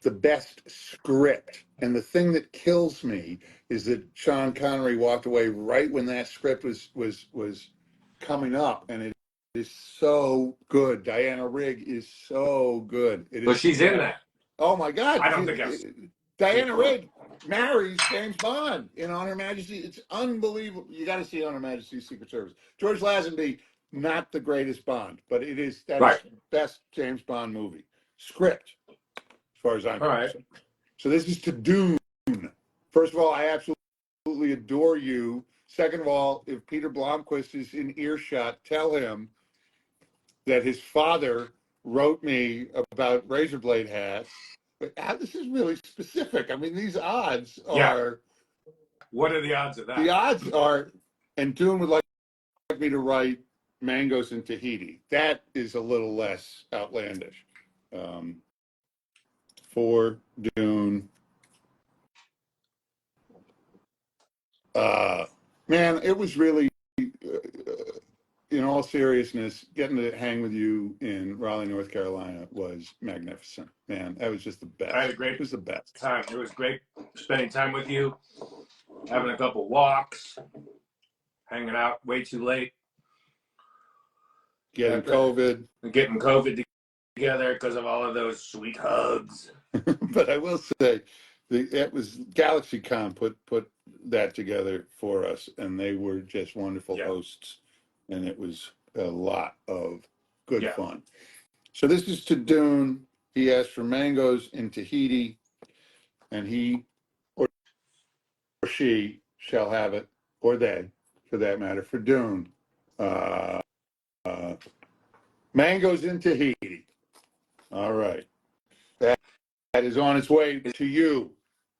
the best script. And the thing that kills me is that Sean Connery walked away right when that script was coming up, and it is so good. Diana Rigg is so good. But she's in that. Oh my God! I don't think Diana Rigg marries James Bond in On Her Majesty. It's unbelievable. You got to see On Her Majesty's Secret Service. George Lazenby, not the greatest Bond, but it is that is the best James Bond movie script, as far as I'm concerned. So this is to Dune. First of all, I absolutely adore you. Second of all, if Peter Blomquist is in earshot, tell him that his father wrote me about razor blade hats. But this is really specific. I mean, these odds are... Yeah. What are the odds of that? The odds are, and Dune would like me to write mangoes in Tahiti. That is a little less outlandish. For Dune. Man, it was really... in all seriousness, getting to hang with you in Raleigh, North Carolina was magnificent. Man, that was just the best. I had a great It was the best time. It was great spending time with you, having a couple walks, hanging out way too late. Getting COVID together because of all of those sweet hugs. But I will say, it was GalaxyCon put that together for us, and they were just wonderful hosts. And it was a lot of good fun. So this is to Dune. He asked for mangoes in Tahiti. and he or she shall have it, or they, for that matter, for Dune. Mangoes in Tahiti. All right. That is on its way to you.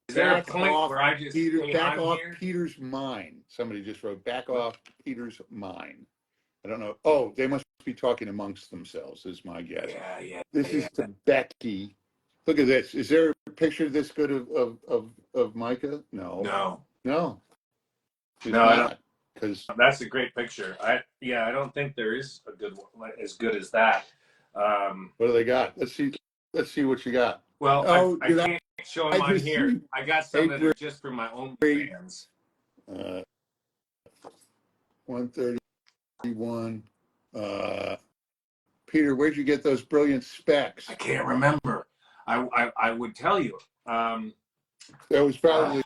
Is there a point where I just back off Peter's mind? Somebody just wrote, back off Peter's mind. I don't know. Oh, they must be talking amongst themselves, is my guess. Yeah. This is to Becky. Look at this. Is there a picture this good of Micah? No. No, It's I don't. not. Because that's a great picture. I don't think there is a good one as good as that. what do they got? Let's see what you got. Well, I can't show them on here. I got some that are just for my own fans. 131. Peter, where'd you get those brilliant specs? I can't remember. I would tell you. That was probably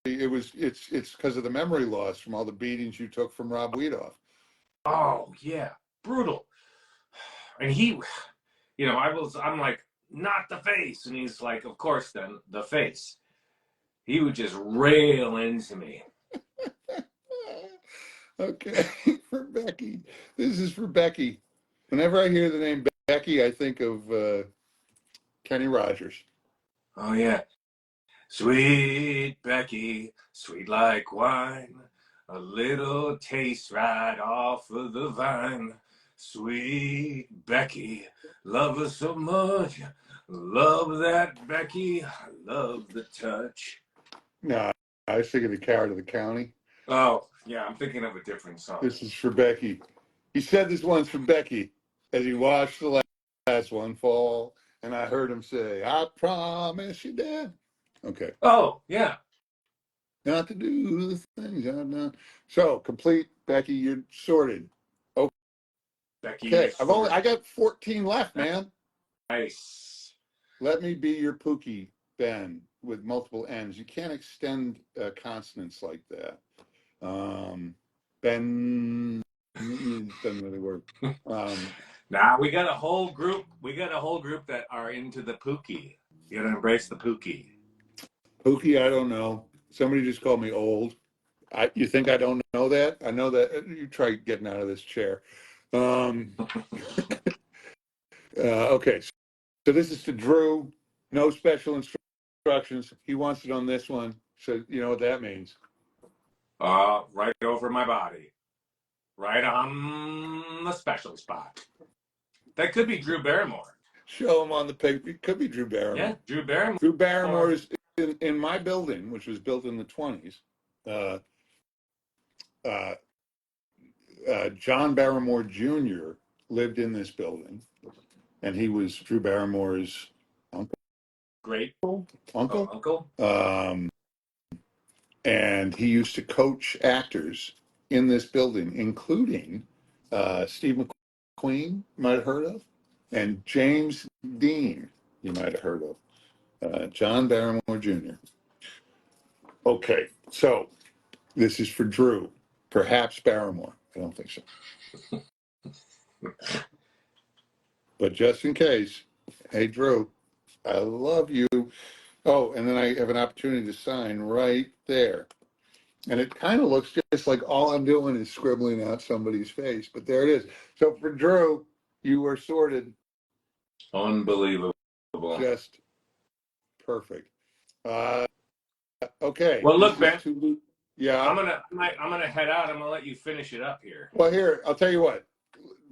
it's because of the memory loss from all the beatings you took from Rob Weedoff. Oh yeah, brutal. And he, I'm like, not the face, and he's like, of course, then the face. He would just rail into me. Okay, for Becky. This is for Becky. Whenever I hear the name Becky, I think of Kenny Rogers. Oh yeah. Sweet Becky, sweet like wine, a little taste right off of the vine. Sweet Becky, love her so much. Love that Becky, love the touch. No, I was thinking the Carrot of the County. Oh, yeah, I'm thinking of a different song. This is for Becky. He said this one's for Becky as he watched the last one fall, and I heard him say, I promise you, Dad. Okay. Oh, yeah. Not to do the things I've done. So, complete, Becky, you're sorted. Okay. Becky, I got 14 left, man. Nice. Let me be your Pookie, Ben, with multiple N's. You can't extend consonants like that. Ben doesn't really work. Now we got a whole group. We got a whole group that are into the Pookie. You gotta embrace the Pookie. Pookie, I don't know. Somebody just called me old. You think I don't know that? I know that. You try getting out of this chair. Okay, so this is to Drew. No special instructions. He wants it on this one. So you know what that means. Right over my body. Right on the special spot. That could be Drew Barrymore. Show him on the picture. It could be Drew Barrymore. Yeah, Drew Barrymore. Drew Barrymore is in my building, which was built in the 20s. John Barrymore Jr. lived in this building, and he was Drew Barrymore's uncle. Great uncle. Uncle. And he used to coach actors in this building, including Steve McQueen, you might have heard of, and James Dean, you might have heard of. John Barrymore Jr. Okay, so this is for Drew. Perhaps Barrymore. I don't think so. But just in case, hey, Drew, I love you. Oh, and then I have an opportunity to sign right there. And it kind of looks just like all I'm doing is scribbling out somebody's face. But there it is. So for Drew, you are sorted. Unbelievable. Just perfect. Okay. Well, look, Ben. Yeah. I'm gonna head out. I'm gonna let you finish it up here. Well, here, I'll tell you what.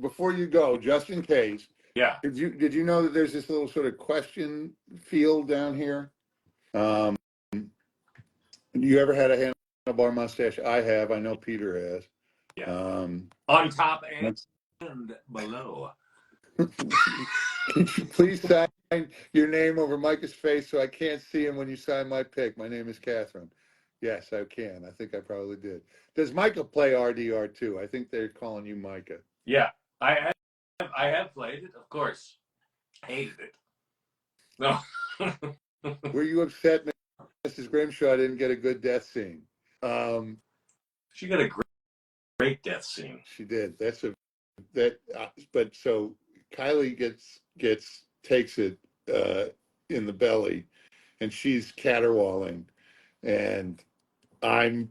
Before you go, just in case. Yeah. Did you know that there's this little sort of question field down here? You ever had a handlebar mustache? I have. I know Peter has. Yeah. On top and below. Can you please sign your name over Micah's face so I can't see him when you sign my pick? My name is Catherine. Yes, I can. I think I probably did. Does Micah play RDR2? I think they're calling you Micah. Yeah, I have played it, of course. Hated it. No. Were you upset Mrs. Grimshaw didn't get a good death scene? She got a great death scene. She did. But so Kylie takes it in the belly, and she's caterwauling, and I'm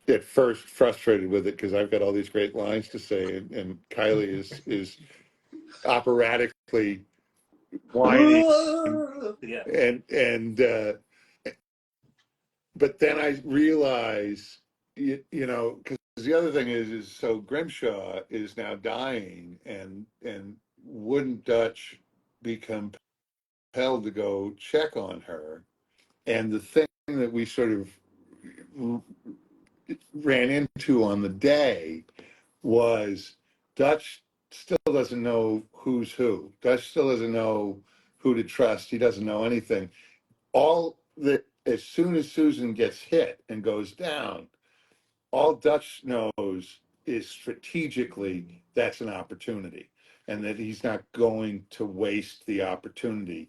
at first frustrated with it because I've got all these great lines to say, and Kylie is operatically whining, Yeah. and but then I realize, because the other thing is so Grimshaw is now dying, and wouldn't Dutch be compelled to go check on her? And the thing that we sort of ran into on the day was Dutch still doesn't know who's who. Dutch still doesn't know who to trust. He doesn't know anything. All that, as soon as Susan gets hit and goes down, all Dutch knows is strategically that's an opportunity, and that he's not going to waste the opportunity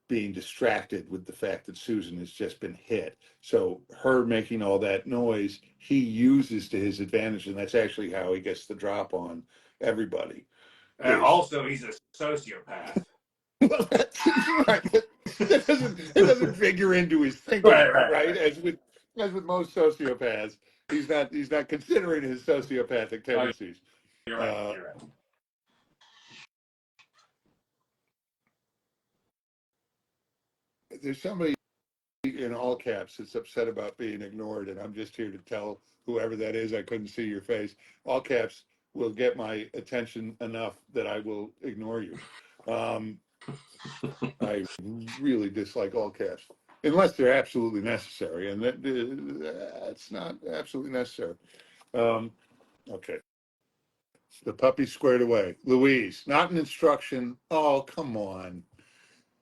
being distracted with the fact that Susan has just been hit. So her making all that noise, he uses to his advantage, and that's actually how he gets the drop on everybody. Also, he's a sociopath. Well, that's right. It doesn't figure into his thinking, right? As with most sociopaths, he's not considering his sociopathic tendencies. You're right. There's somebody in all caps that's upset about being ignored, and I'm just here to tell whoever that is, I couldn't see your face. All caps will get my attention enough that I will ignore you. I really dislike all caps, unless they're absolutely necessary, and that's not absolutely necessary. Okay. The puppy squared away. Louise, not an instruction. Oh, come on.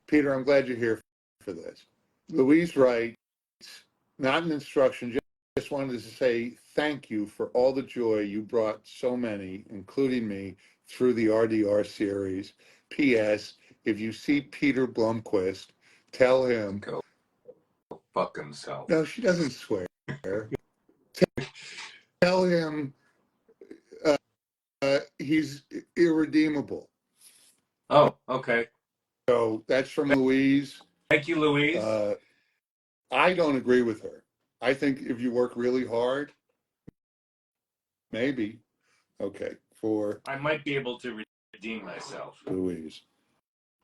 Peter, I'm glad you're here for this. Louise writes, not an instruction, just wanted to say thank you for all the joy you brought so many, including me, through the RDR series. P.S. If you see Peter Blomquist, tell him. Go fuck himself. No, she doesn't swear. Tell him he's irredeemable. Oh, okay. So that's from Louise. Thank you, Louise. I don't agree with her. I think if you work really hard, maybe. Okay, for I might be able to redeem myself. Louise.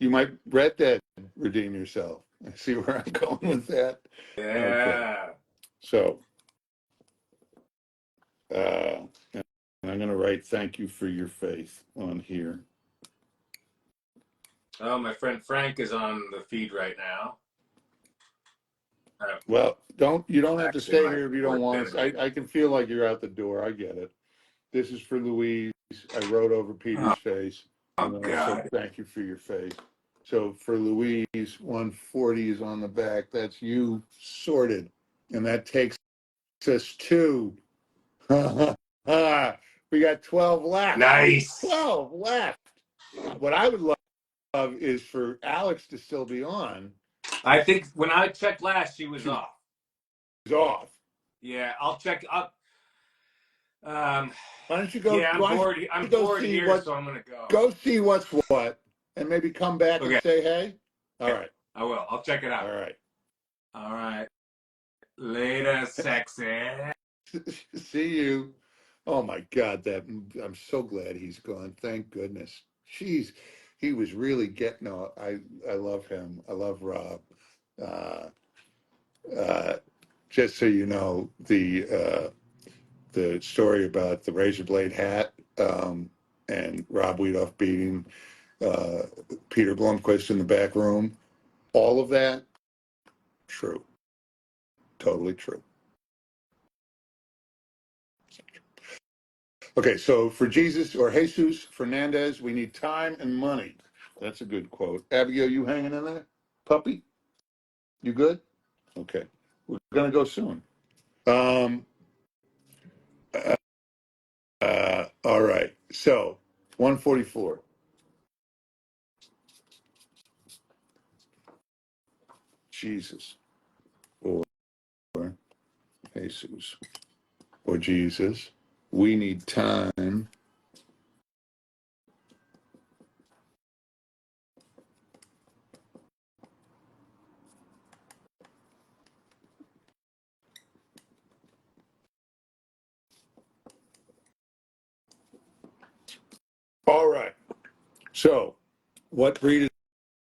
You might Red Dead redeem yourself. I see where I'm going with that. Yeah. Okay. So, and I'm going to write thank you for your faith on here. Oh, my friend Frank is on the feed right now. Well, you don't have to stay here if you don't want to. I can feel like you're out the door. I get it. This is for Louise. I wrote over Peter's face. And then I said, thank you for your faith. So for Louise, 140 is on the back. That's you sorted. And that takes us to, we got 12 left. Nice. 12 left. What I would love is for Alex to still be on. I think when I checked last, she was off. She's off. Yeah, I'll check up. Why don't you go? Yeah, I'm bored here, so I'm going to go. Go see what's what, and maybe come back and say hey. All right. I will. I'll check it out. All right. Later, sexy. See you. Oh my God, I'm so glad he's gone. Thank goodness. Jeez, he was really getting out. I love him. I love Rob. Just so you know, the story about the razor blade hat and Rob Weedoff beating Peter Blomquist in the back room, all of that, true. Totally true. Okay, so for Jesus or Jesus Fernandez, we need time and money. That's a good quote. Abigail, you hanging in there? Puppy? You good? Okay. We're going to go soon. All right. So, 144. Jesus or Jesus or Jesus. We need time All right. So, what breed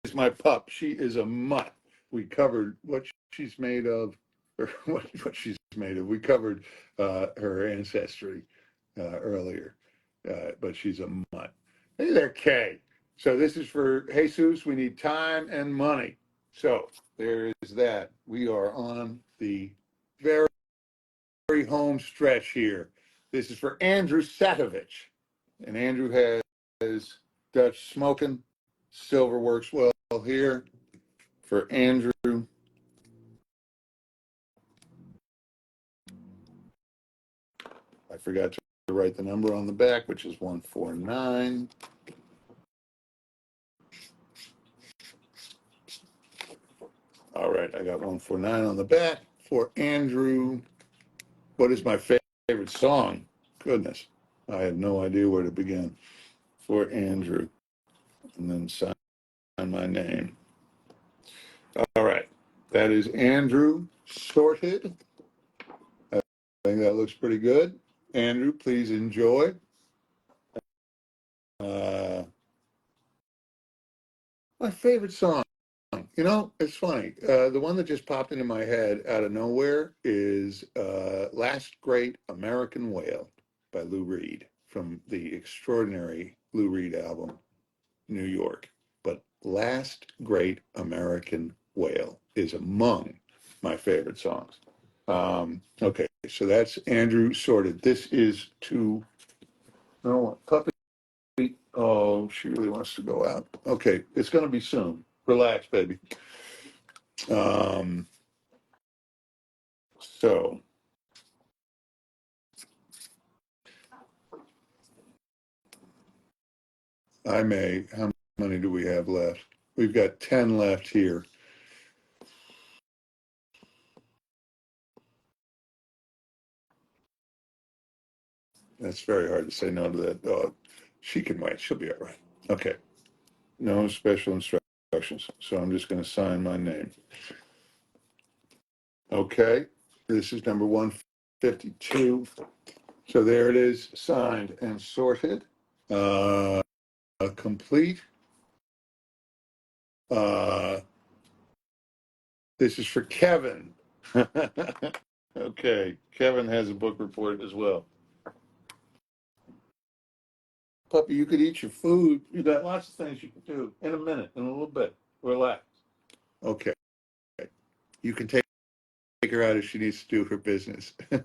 is my pup? She is a mutt. We covered what she's made of, or what she's made of. We covered her ancestry earlier, but she's a mutt. Hey there, Kay. So this is for Jesus. We need time and money. So there is that. We are on the very home stretch here. This is for Andrew Satovich. And Andrew has Dutch smoking. Silver works well here for Andrew. I forgot to write the number on the back, which is 149. All right, I got 149 on the back for Andrew. What is my favorite song? Goodness, I have no idea where to begin. For Andrew, and then sign my name. All right, that is Andrew sorted. I think that looks pretty good. Andrew, please enjoy. My favorite song. You know, it's funny. The one that just popped into my head out of nowhere is Last Great American Whale by Lou Reed from the extraordinary Lou Reed album, New York. But Last Great American Whale is among my favorite songs. Okay, so that's Andrew sorted. This is to, no, puppy. Oh, she really wants to go out. Okay, it's going to be soon. Relax, baby. Um, so how many do we have left? We've got 10 left here. That's very hard to say no to that dog. She can wait. She'll be all right. Okay. No special instructions. So I'm just going to sign my name. Okay. This is number 152. So there it is, signed and sorted. Complete. This is for Kevin. Okay. Kevin has a book report as well. Puppy, you could eat your food. You got lots of things you can do in a minute, in a little bit. Relax. Okay. You can take her out if she needs to do her business. I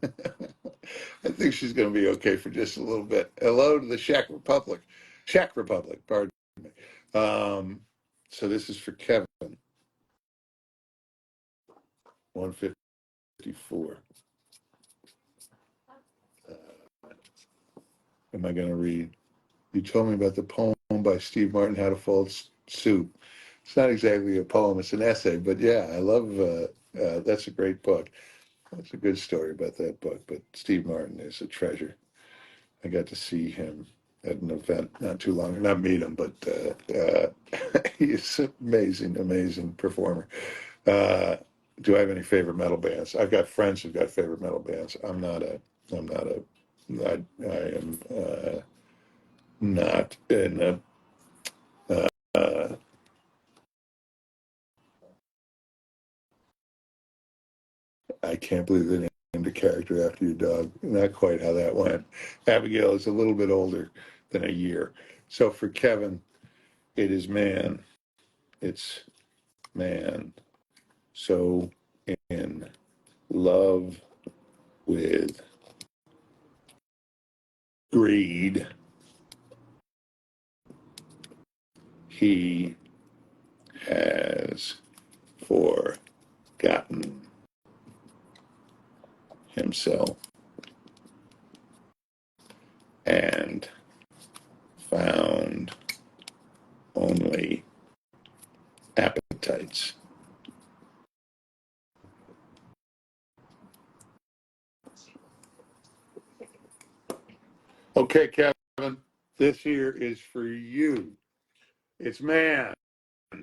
think she's going to be okay for just a little bit. Hello to the Czech Republic. Czech Republic, pardon me. So this is for Kevin. 154. Am I going to read? You told me about the poem by Steve Martin, How to Fold Soup. It's not exactly a poem, it's an essay, but yeah, I love, that's a great book. That's a good story about that book, but Steve Martin is a treasure. I got to see him at an event not too long, not meet him, but he's an amazing performer. Do I have any favorite metal bands? I've got friends who've got favorite metal bands. I am not in a, uh, I can't believe they named a character after your dog. Not quite how that went. Abigail is a little bit older than a year. So for Kevin, it is man. It's man. So in love with greed, he has forgotten himself and found only appetites. Okay, Kevin, this here is for you. It's man,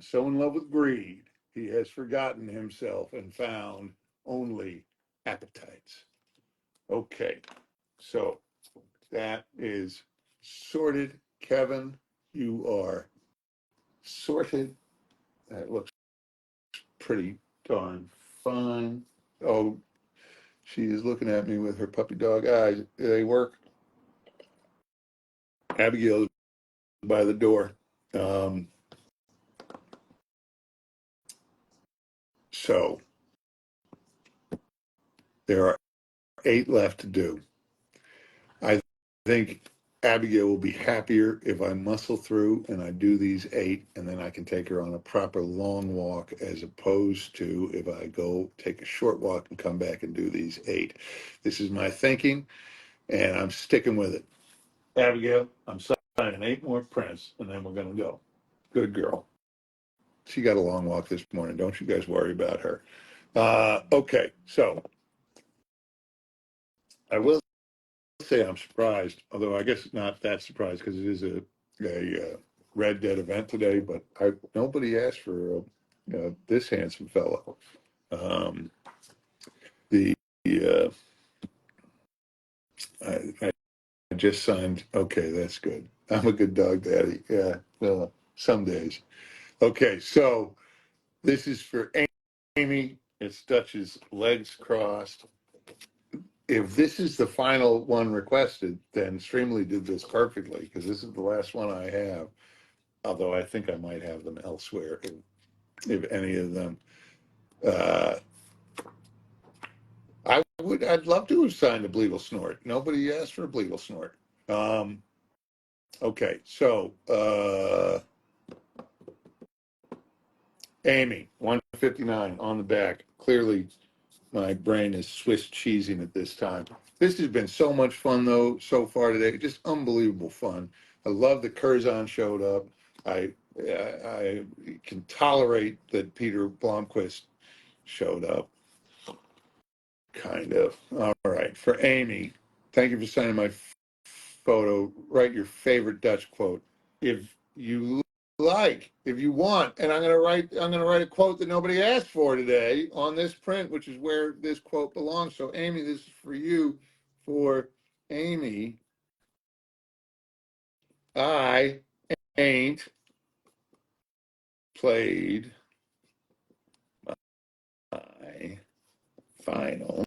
so in love with greed, he has forgotten himself and found only appetites. Okay, so that is sorted Kevin, you are sorted. That looks pretty darn fine. Oh, she is looking at me with her puppy dog eyes. They work. Abigail is by the door. So there are 8 left to do. I think Abigail will be happier if I muscle through and I do these 8, and then I can take her on a proper long walk, as opposed to if I go take a short walk and come back and do these 8. This is my thinking, and I'm sticking with it. Abigail, I'm signing 8 more prints, and then we're going to go. Good girl. She got a long walk this morning. Don't you guys worry about her. Okay, so I will say I'm surprised, although I guess not that surprised, because it is a Red Dead event today, but nobody asked for this handsome fellow. The I just signed. Okay, that's good. I'm a good dog daddy. Yeah, some days. Okay, so this is for Amy. It's Dutch's legs crossed. If this is the final one requested, then Streamily did this perfectly, because this is the last one I have. Although I think I might have them elsewhere, if any of them. I'd love to have signed a Bleagle Snort. Nobody asked for a Bleagle Snort. Okay, so Amy, 159 on the back. Clearly, my brain is Swiss cheesing at this time. This has been so much fun, though, so far today. Just unbelievable fun. I love that Curzon showed up. I can tolerate that Peter Blomquist showed up, kind of. All right, for Amy, thank you for signing my photo. Write your favorite Dutch quote if you like, if you want. And I'm gonna write a quote that nobody asked for today on this print, which is where this quote belongs. So Amy, this is for you. For Amy, I ain't played my final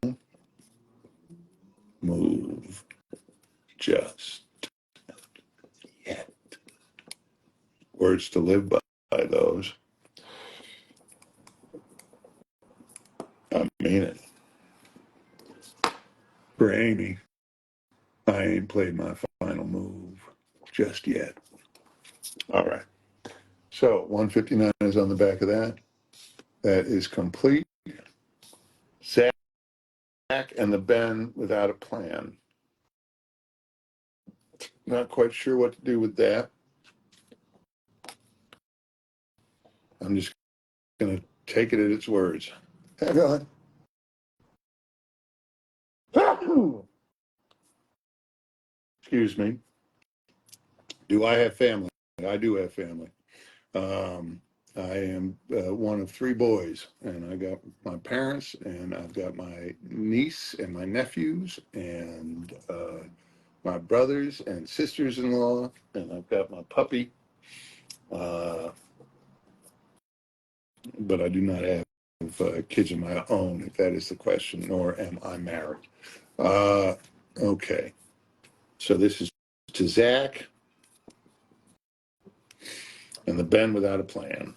move just yet. Words to live by, those. I mean it. For Amy, I ain't played my final move just yet. All right. So 159 is on the back of that. That is complete. Zach and the Ben without a plan. Not quite sure what to do with that. I'm just going to take it at its words. Hang on. Excuse me. Do I have family? I do have family. I am one of 3 boys, and I got my parents, and I've got my niece and my nephews, and my brothers and sisters-in-law, and I've got my puppy. But I do not have kids of my own, if that is the question, nor am I married. Okay. So this is to Zach and the Ben without a plan.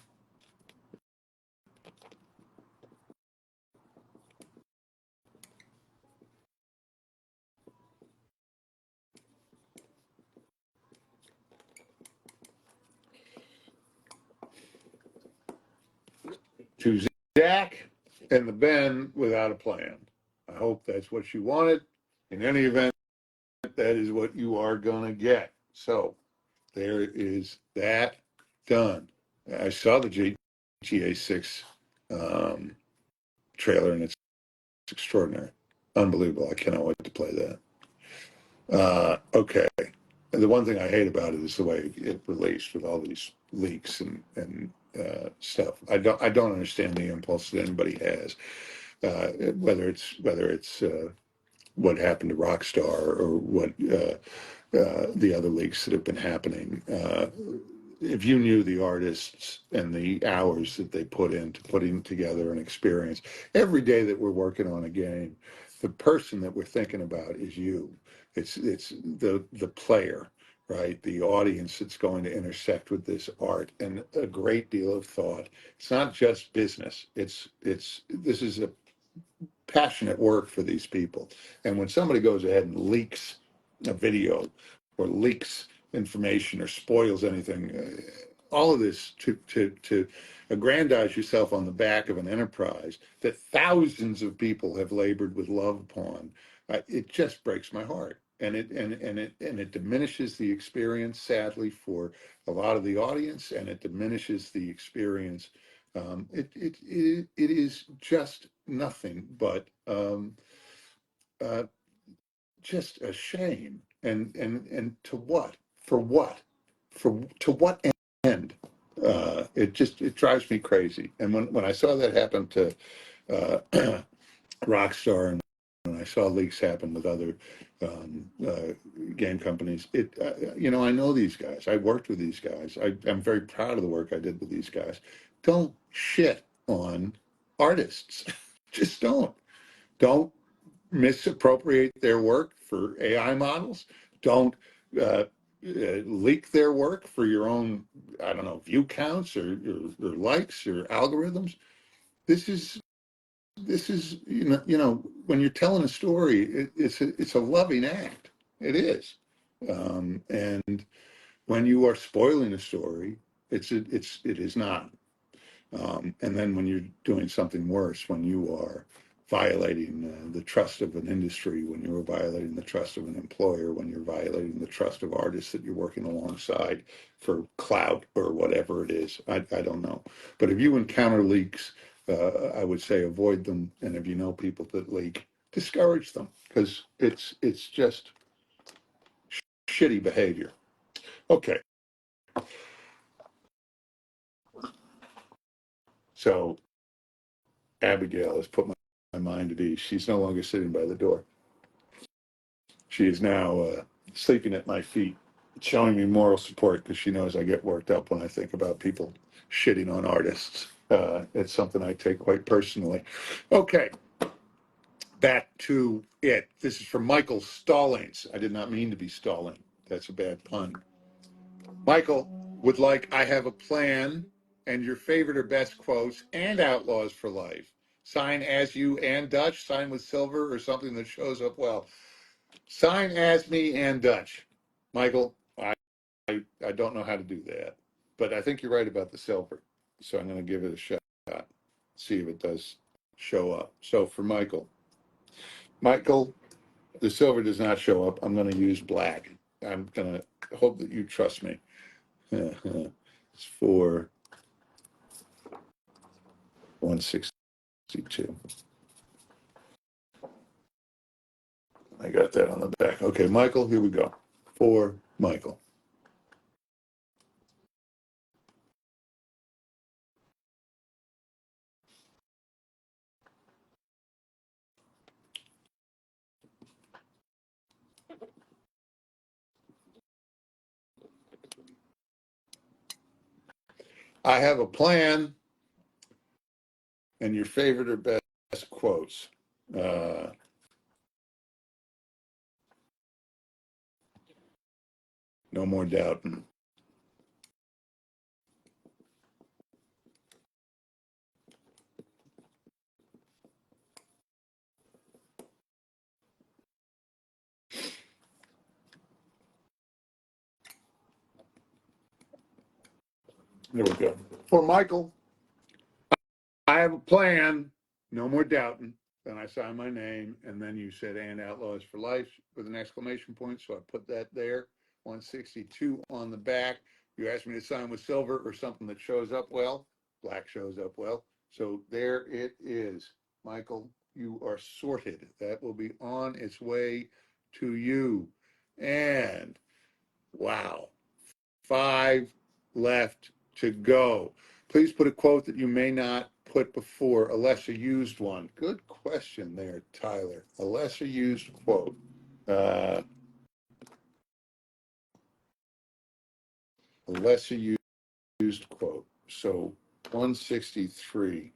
To Zach and the Ben without a plan. I hope that's what you wanted. In any event, that is what you are going to get. So there is that done. I saw the GTA 6 trailer, and it's extraordinary. Unbelievable. I cannot wait to play that. Okay. And the one thing I hate about it is the way it released with all these leaks and stuff. I don't understand the impulse that anybody has, whether it's what happened to Rockstar or what the other leaks that have been happening. If you knew the artists and the hours that they put into putting together an experience, every day that we're working on a game, the person that we're thinking about is you. It's the player, right? The audience that's going to intersect with this art, and a great deal of thought. It's not just business. This is a passionate work for these people. And when somebody goes ahead and leaks a video or leaks information or spoils anything, all of this to aggrandize yourself on the back of an enterprise that thousands of people have labored with love upon, it just breaks my heart. And it diminishes the experience, sadly, for a lot of the audience, and it diminishes the experience. It is just nothing but uh, just a shame. And to what? For what? To what end? It drives me crazy. And when I saw that happen to uh, Rockstar, and when I saw leaks happen with other game companies, I know these guys. I worked with these guys. I'm very proud of the work I did with these guys. Don't shit on artists. Just don't. Don't misappropriate their work for AI models. Don't leak their work for your own, I don't know, view counts or likes or algorithms. This is when you're telling a story, it's a loving act. It is, and when you are spoiling a story, it is not. And then when you're doing something worse, when you are violating the trust of an industry, when you're violating the trust of an employer, when you're violating the trust of artists that you're working alongside for clout or whatever it is, I don't know. But if you encounter leaks, I would say avoid them. And if you know people that leak, discourage them, because it's just shitty behavior. Okay, so Abigail has put my mind at ease. She's no longer sitting by the door. She is now sleeping at my feet, showing me moral support because she knows I get worked up when I think about people shitting on artists. It's something I take quite personally. Okay, back to it. This is from Michael Stallings. I did not mean to be stalling. That's a bad pun. Michael would like, I have a plan and your favorite or best quotes and outlaws for life. Sign as you and Dutch, sign with silver or something that shows up well. Sign as me and Dutch. Michael, I don't know how to do that, but I think you're right about the silver. So I'm going to give it a shot, see if it does show up. So for Michael, the silver does not show up. I'm going to use black. I'm going to hope that you trust me. It's for 162. I got that on the back. Okay, Michael, here we go. For Michael. I have a plan and your favorite or best quotes. No more doubting. There we go. For Michael, I have a plan. No more doubting. Then I signed my name, and then you said "and Outlaws for Life" with an exclamation point. So I put that there. 162 on the back. You asked me to sign with silver or something that shows up well. Black shows up well. So there it is. Michael, you are sorted. That will be on its way to you. And wow, 5 left to go. Please put a quote that you may not put before a lesser used one? Good question there, Tyler. A lesser used quote. A lesser used quote. So 163.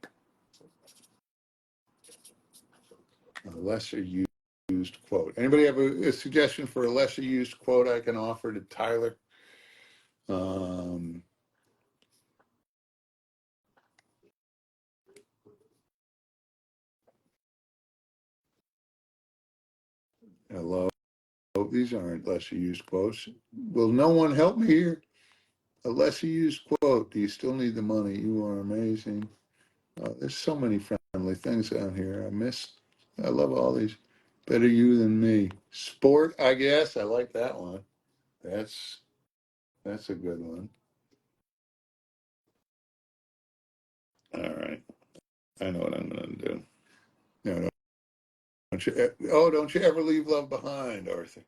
A lesser used quote. Anybody have a suggestion for a lesser used quote I can offer to Tyler? Hello. These aren't lesser used quotes. Will no one help me here? A lesser used quote. Do you still need the money? You are amazing. There's so many friendly things out here. I love all these. Better you than me. Sport, I guess. I like that one. That's a good one. All right. I know what I'm going to do. No, don't you ever leave love behind, Arthur?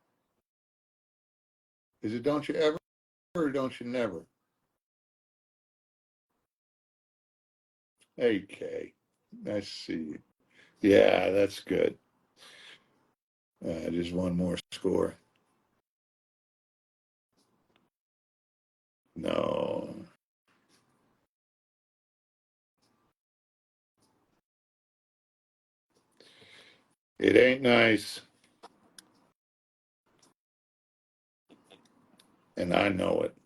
Is it don't you ever or don't you never? Okay. I see. Yeah, that's good. Just one more score. No. It ain't nice. And I know it.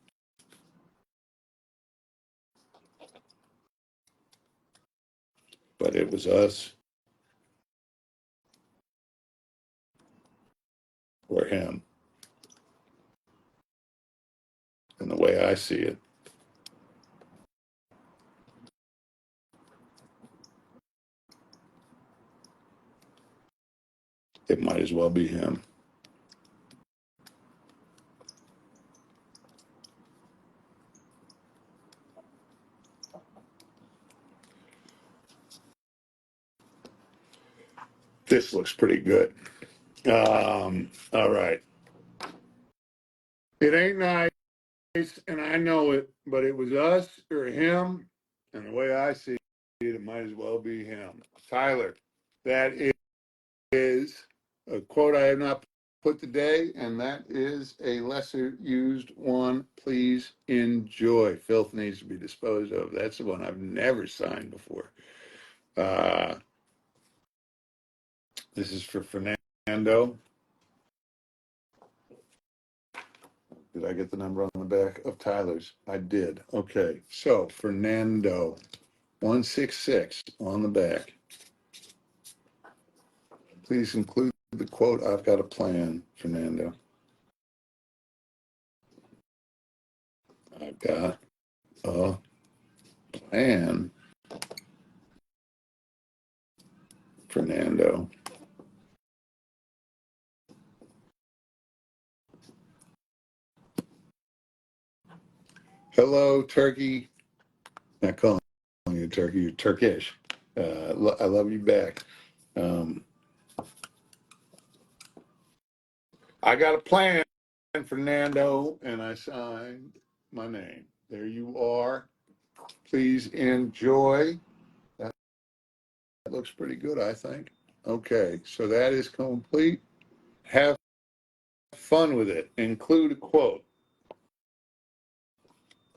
But it was us or him. And the way I see it, it might as well be him. This looks pretty good. All right. It ain't nice, and I know it, but it was us or him. And the way I see it, it might as well be him. Tyler, that is a quote I have not put today, and that is a lesser used one. Please enjoy. Filth needs to be disposed of. That's the one I've never signed before. This is for Fernando. Did I get the number on the back of Tyler's? I did. Okay. So Fernando, 166 on the back. Please include the quote, I've got a plan, Fernando. I've got a plan, Fernando. Hello, Turkey. Not calling you Turkey, you're Turkish. I love you back. I got a plan, Fernando, and I signed my name. There you are. Please enjoy. That looks pretty good, I think. Okay, so that is complete. Have fun with it. Include a quote.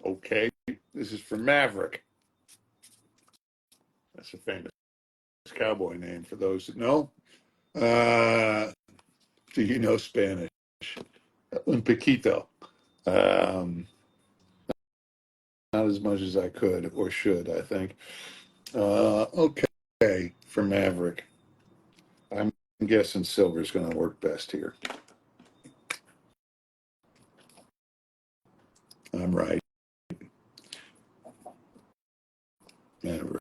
Okay, this is for Maverick. That's a famous cowboy name for those that know. Do you know Spanish? Un poquito. Not as much as I could or should, I think. Okay, for Maverick. I'm guessing silver is going to work best here. I'm right. Maverick.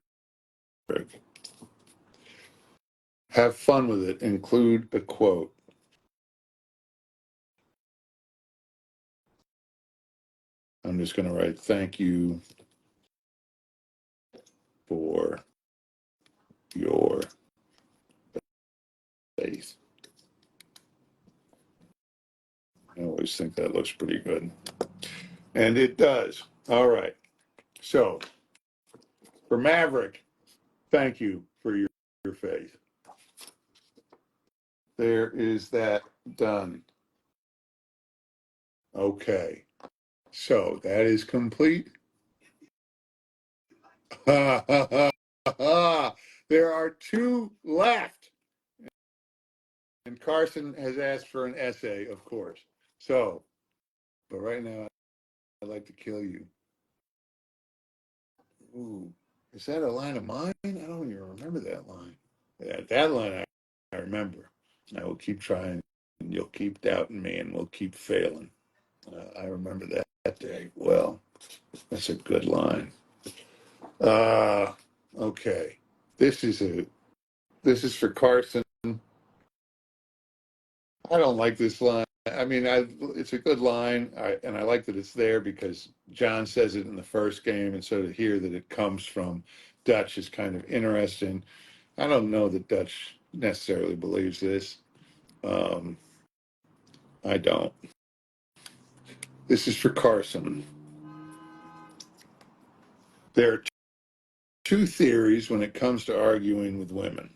Have fun with it. Include a quote. I'm just going to write, thank you for your faith. I always think that looks pretty good. And it does. All right. So for Maverick, thank you for your faith. There is that done. Okay. So that is complete. There are 2 left. And Carson has asked for an essay, of course. So, but right now, I'd like to kill you. Ooh, is that a line of mine? I don't even remember that line. Yeah, that line I remember. I will keep trying, and you'll keep doubting me, and we'll keep failing. I remember that day. Well, that's a good line. Okay. This is for Carson. I don't like this line. I mean, it's a good line, and I like that it's there because John says it in the first game, and so to hear that it comes from Dutch is kind of interesting. I don't know that Dutch necessarily believes this. I don't. This is for Carson. There are 2 theories when it comes to arguing with women.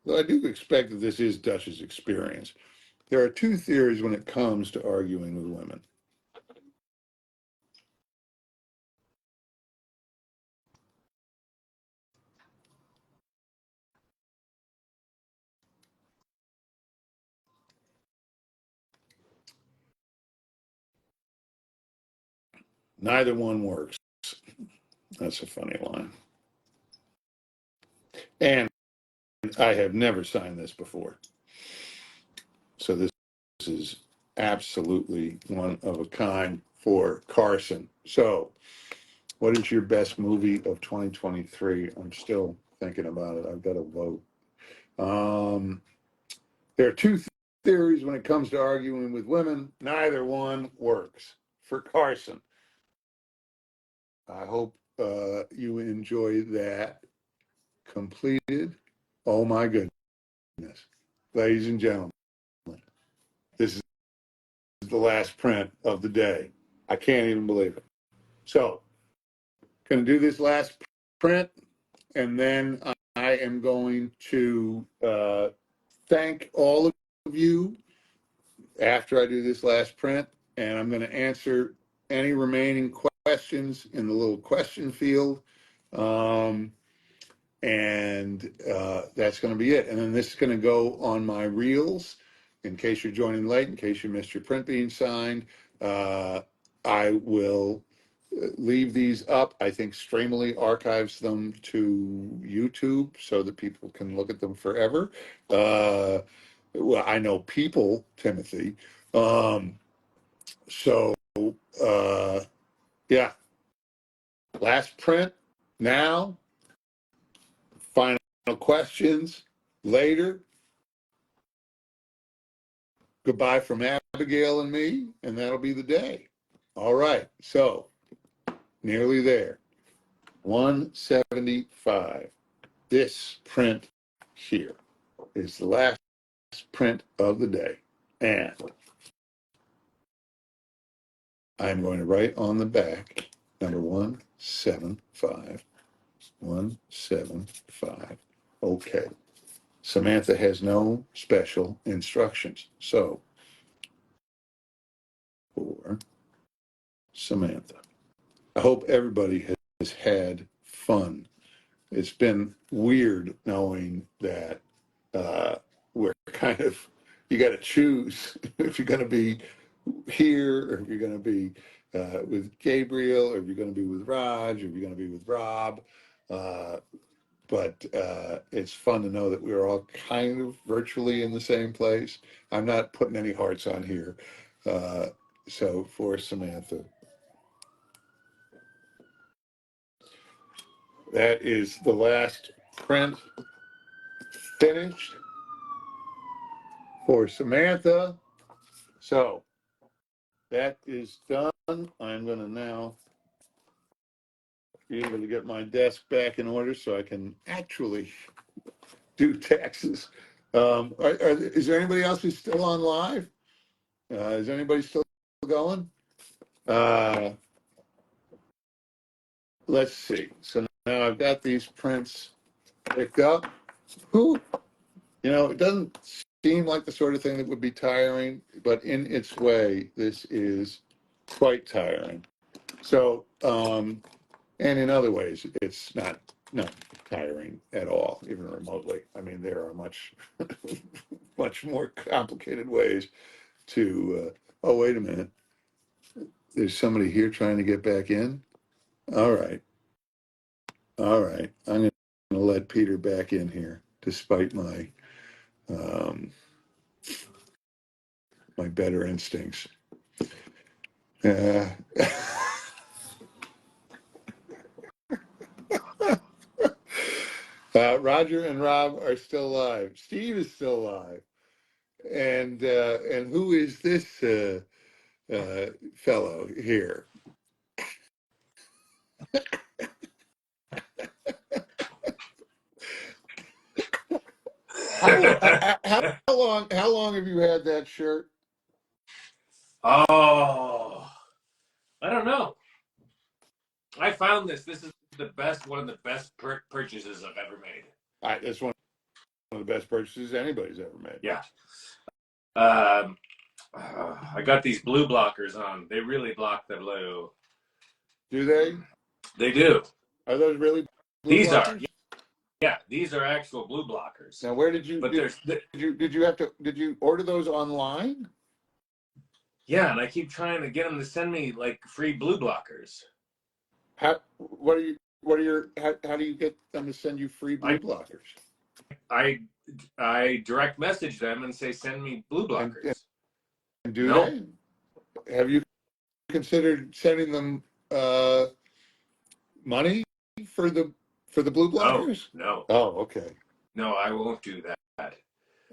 Though I do expect that this is Dutch's experience. There are 2 theories when it comes to arguing with women. Neither one works. That's a funny line. And I have never signed this before. So this is absolutely one of a kind for Carson. So, what is your best movie of 2023? I'm still thinking about it. I've got to vote. There are 2 theories when it comes to arguing with women. Neither one works for Carson. I hope you enjoy that completed. Oh my goodness. Ladies and gentlemen, this is the last print of the day. I can't even believe it. So, going to do this last print, and then I am going to thank all of you after I do this last print, and I'm going to answer any remaining questions in the little question field. And that's going to be it. And then this is going to go on my reels in case you're joining late, in case you missed your print being signed. I will leave these up. I think Streamily archives them to YouTube so that people can look at them forever. Well, I know people, Timothy. So, yeah, last print now. Final questions later. Goodbye from Abigail and me, and that'll be the day. All right, so nearly there. 175. This print here is the last print of the day. And I'm going to write on the back number 175. 175. Okay. Samantha has no special instructions. So, for Samantha. I hope everybody has had fun. It's been weird knowing that we're kind of, you got to choose if you're going to be here or if you're going to be with Gabriel or if you're going to be with Raj or if you're going to be with Rob. But it's fun to know that we're all kind of virtually in the same place. I'm not putting any hearts on here. So for Samantha, that is the last print finished for Samantha. So that is done. I'm going to now be able to get my desk back in order so I can actually do taxes. Is there anybody else who's still on live? Is anybody still going? Let's see. So now I've got these prints picked up. Who, it doesn't seem like the sort of thing that would be tiring, but in its way, this is quite tiring. So, and in other ways, it's not tiring at all, even remotely. I mean, there are much, much more complicated ways to. Oh, wait a minute. There's somebody here trying to get back in. All right. I'm going to let Peter back in here, despite my my better instincts. Roger and Rob are still alive. Steve is still alive. And who is this fellow here? How long have you had that shirt? Oh, I don't know. I found this. This is one of the best purchases I've ever made. It's one of the best purchases anybody's ever made. Yeah. I got these blue blockers on. They really block the blue. Do they? They do. Are those really blue these blockers? Yeah, these are actual blue blockers. Now, where did you did you order those online? Yeah, and I keep trying to get them to send me like free blue blockers. How do you get them to send you free blue blockers? I direct message them and say, send me blue blockers. And do they? Have you considered sending them money for the blue blockers? No. Oh, okay. No, I won't do that.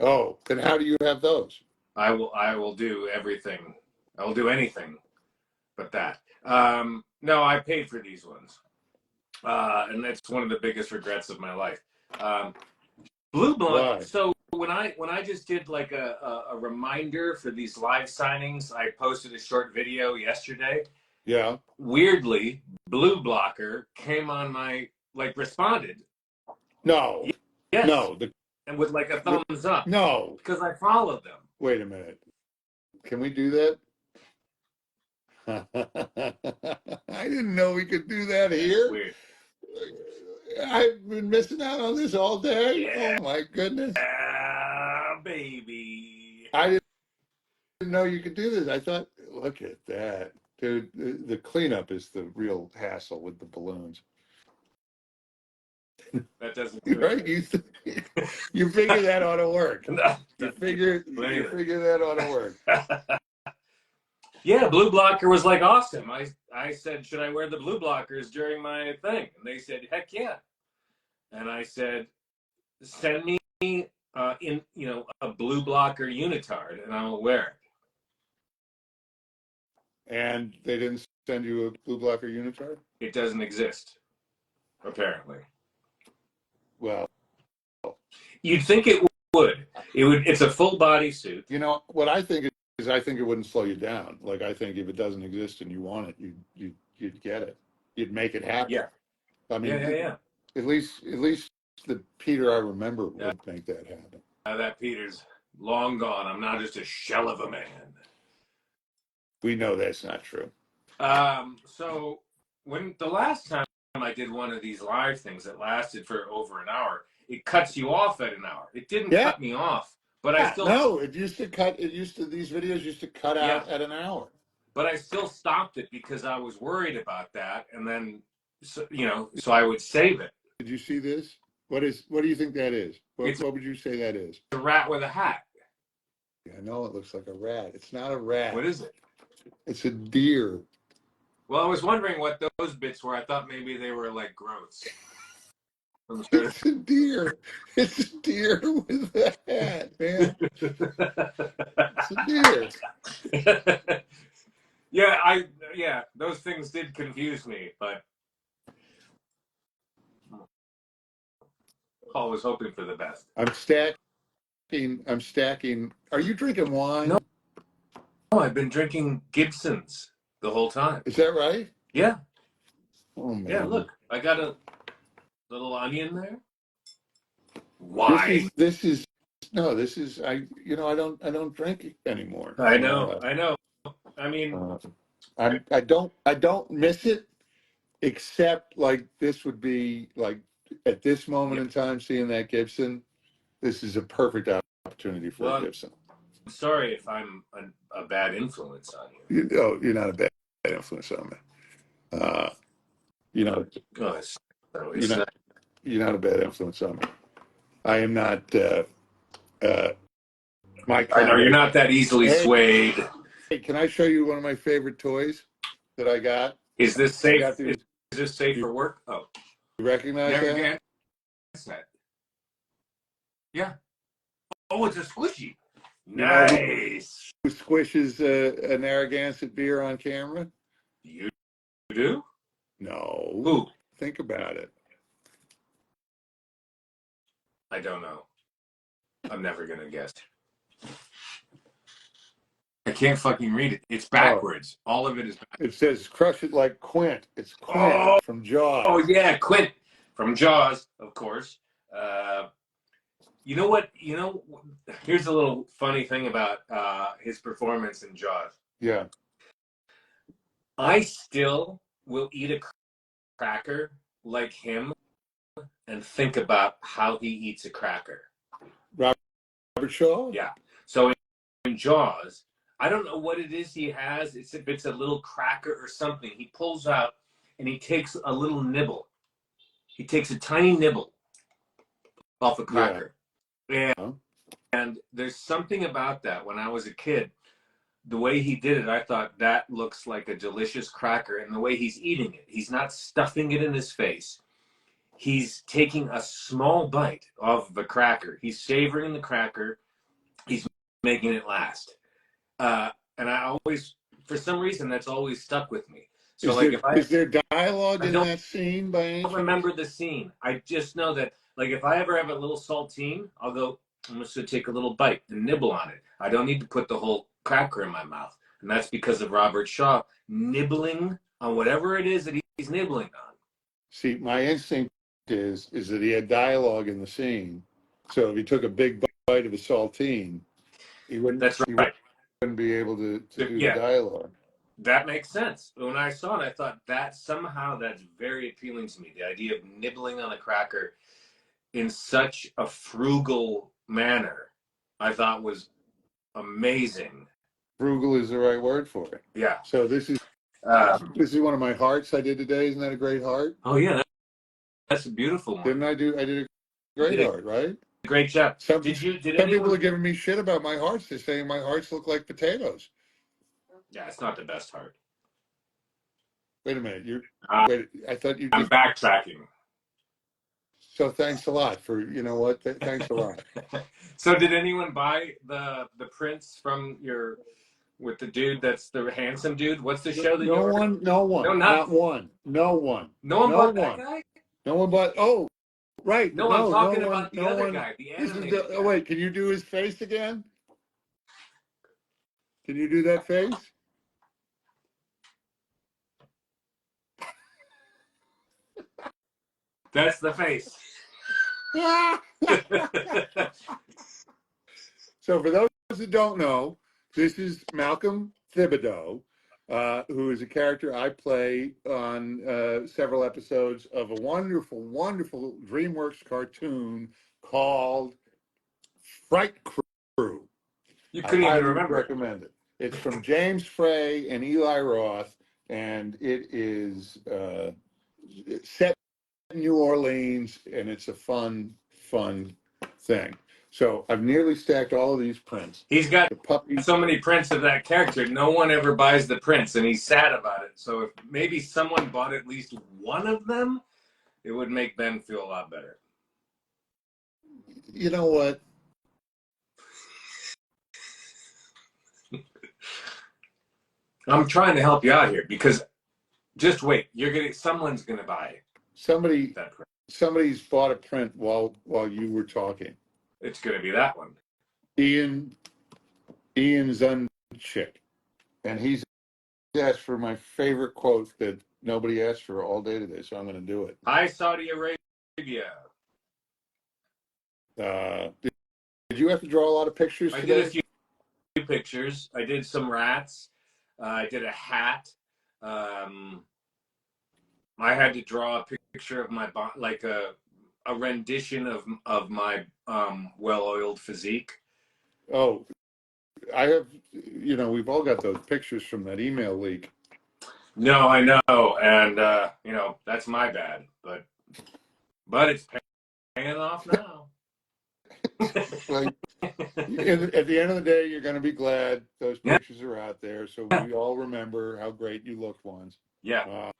Oh, then how do you have those? I will do everything. I will do anything but that. No, I paid for these ones. And that's one of the biggest regrets of my life. Blue blood. So when I just did like a reminder for these live signings, I posted a short video yesterday. Yeah. Weirdly, Blue Blocker came on my responded. No. Yes. No. And with like a thumbs up. No. Because I followed them. Wait a minute. Can we do that? I didn't know we could do that here. Weird. I've been missing out on this all day. Yeah. Oh my goodness. Baby. I didn't know you could do this. I thought, look at that. Dude, the cleanup is the real hassle with the balloons. That doesn't right? You figure that ought to work. No, you figure that ought to work. Yeah, Blue Blocker was like awesome. I said, should I wear the blue blockers during my thing? And they said, heck yeah. And I said, send me a blue blocker unitard and I'll wear it. And they didn't send you a blue blocker unitard? It doesn't exist, apparently. Well, you'd think it would. It's a full body suit. You know what I think is I think it wouldn't slow you down. Like I think if it doesn't exist and you want it, you'd get it. You'd make it happen. Yeah. I mean, yeah. At least the Peter I remember would make that happen. That Peter's long gone. I'm now just a shell of a man. We know that's not true. So when the last time I did one of these live things that lasted for over an hour, it cuts you off at an hour. It didn't cut me off, but I still these videos used to cut out at an hour. But I still stopped it because I was worried about that, and then so I would save it. Did you see this? What do you think that is? What would you say that is? A rat with a hat. Yeah, I know it looks like a rat. It's not a rat. What is it? It's a deer. Well, I was wondering what those bits were. I thought maybe they were like gross. It's a deer. It's a deer with a hat, man. It's a deer. Yeah, those things did confuse me, but always hoping for the best. I'm stacking. Are you drinking wine? No, I've been drinking Gibson's the whole time. Is that right? Yeah. Oh man. Yeah, look, I got a little onion there. Wine. This is I don't drink anymore. I know. I mean, I don't miss it, except like this would be like at this moment in time, seeing that Gibson, this is a perfect opportunity for a Gibson. I'm sorry if I'm a bad influence on you. You're not a bad influence on me. You're not a bad influence on me. I am not. I know you're not that easily swayed. Hey, can I show you one of my favorite toys that I got? Is this safe? Is this safe for work? Oh, you recognize that? Yeah. Oh, it's a squishy. Nice. Who squishes an Narragansett beer on camera? You do? No. Who? Think about it. I don't know. I'm never gonna guess. I can't fucking read it. It's backwards. Oh. All of it is backwards. It says crush it like Quint. It's Quint from Jaws. Oh yeah, Quint from Jaws, of course. You know what? Here's a little funny thing about his performance in Jaws. Yeah. I still will eat a cracker like him and think about how he eats a cracker. Robert Shaw? Yeah. So in Jaws, I don't know what it is he has. If it's a little cracker or something, he pulls out and he takes a little nibble. He takes a tiny nibble off a cracker. Yeah. And there's something about that. When I was a kid, the way he did it, I thought that looks like a delicious cracker. And the way he's eating it, he's not stuffing it in his face. He's taking a small bite of the cracker. He's savoring the cracker. He's making it last. And I always, for some reason, that's always stuck with me. So is there dialogue in that scene by any chance? I don't remember the scene. I just know that, like, if I ever have a little saltine, I'll go, I'm just going to take a little bite and nibble on it. I don't need to put the whole cracker in my mouth. And that's because of Robert Shaw nibbling on whatever it is that he's nibbling on. See, my instinct is that he had dialogue in the scene. So if he took a big bite of a saltine, he wouldn't be able to do the dialogue. That makes sense. When I saw it, I thought that's very appealing to me. The idea of nibbling on a cracker in such a frugal manner, I thought was amazing. Frugal is the right word for it. Yeah. So this is one of my hearts I did today. Isn't that a great heart? Oh yeah, that's a beautiful one. Didn't I do? I did a great heart, right? Great job. Some people are giving me shit about my hearts. They're saying my hearts look like potatoes. Yeah, it's not the best heart. Wait a minute. I thought you. I'm backtracking. So thanks a lot for what. Thanks a lot. So did anyone buy the prints from with the dude that's the handsome dude? What's the show that No one. No, not one. No one. No one bought that guy? No one bought. Oh, right. No, I'm talking about the other guy, the animated guy. Oh, wait, can you do his face again? Can you do that face? That's the face. So for those who don't know, this is Malcolm Thibodeau, who is a character I play on several episodes of a wonderful, wonderful DreamWorks cartoon called Fright Crew. You couldn't even remember. Recommend it. It's from James Frey and Eli Roth, and it is set in New Orleans, and it's a fun thing. So I've nearly stacked all of these prints. He's got so many prints of that character. No one ever buys the prints, and he's sad about it. So if maybe someone bought at least one of them, it would make Ben feel a lot better. You know what? I'm trying to help you out here because just wait. Someone's gonna buy somebody. that print. somebody's bought a print while you were talking. It's going to be that one. Ian Zunchik, and he's asked for my favorite quote that nobody asked for all day today, so I'm going to do it. Hi, Saudi Arabia. Did you have to draw a lot of pictures today? I did a few pictures. I did some rats. I did a hat. I had to draw a picture of my like a rendition of my well-oiled physique. Oh, I have. We've all got those pictures from that email leak. No, I know, and that's my bad, but it's paying off now. Like, at the end of the day, you're going to be glad those pictures are out there, so we all remember how great you looked once. Yeah.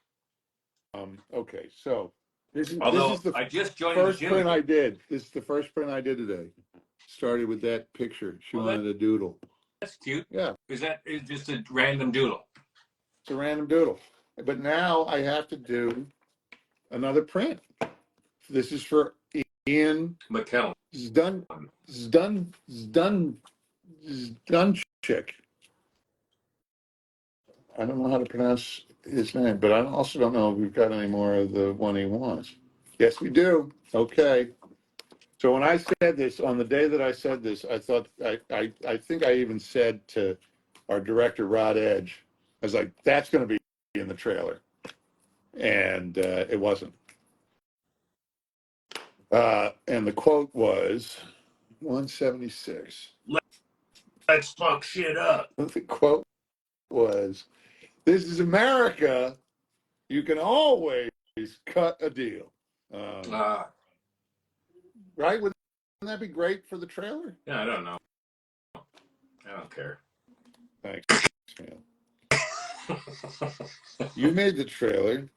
Okay, so this is the I just joined first the gym print again. I did. This is the first print I did today. Started with that picture. She wanted a doodle. That's cute. Yeah. Is just a random doodle? It's a random doodle. But now I have to do another print. This is for Ian McKellen. Zdunchik. I don't know how to pronounce his name, but I also don't know if we've got any more of the one he wants. Yes, we do. Okay. So when I said this, on the day that I said this, I thought, I think I even said to our director, Rod Edge, I was like, that's going to be in the trailer. And it wasn't. And the quote was 176. Let's fuck shit up. The quote was, "This is America. You can always cut a deal." Right? Wouldn't that be great for the trailer? Yeah, I don't know. I don't care. Thanks, man. You made the trailer.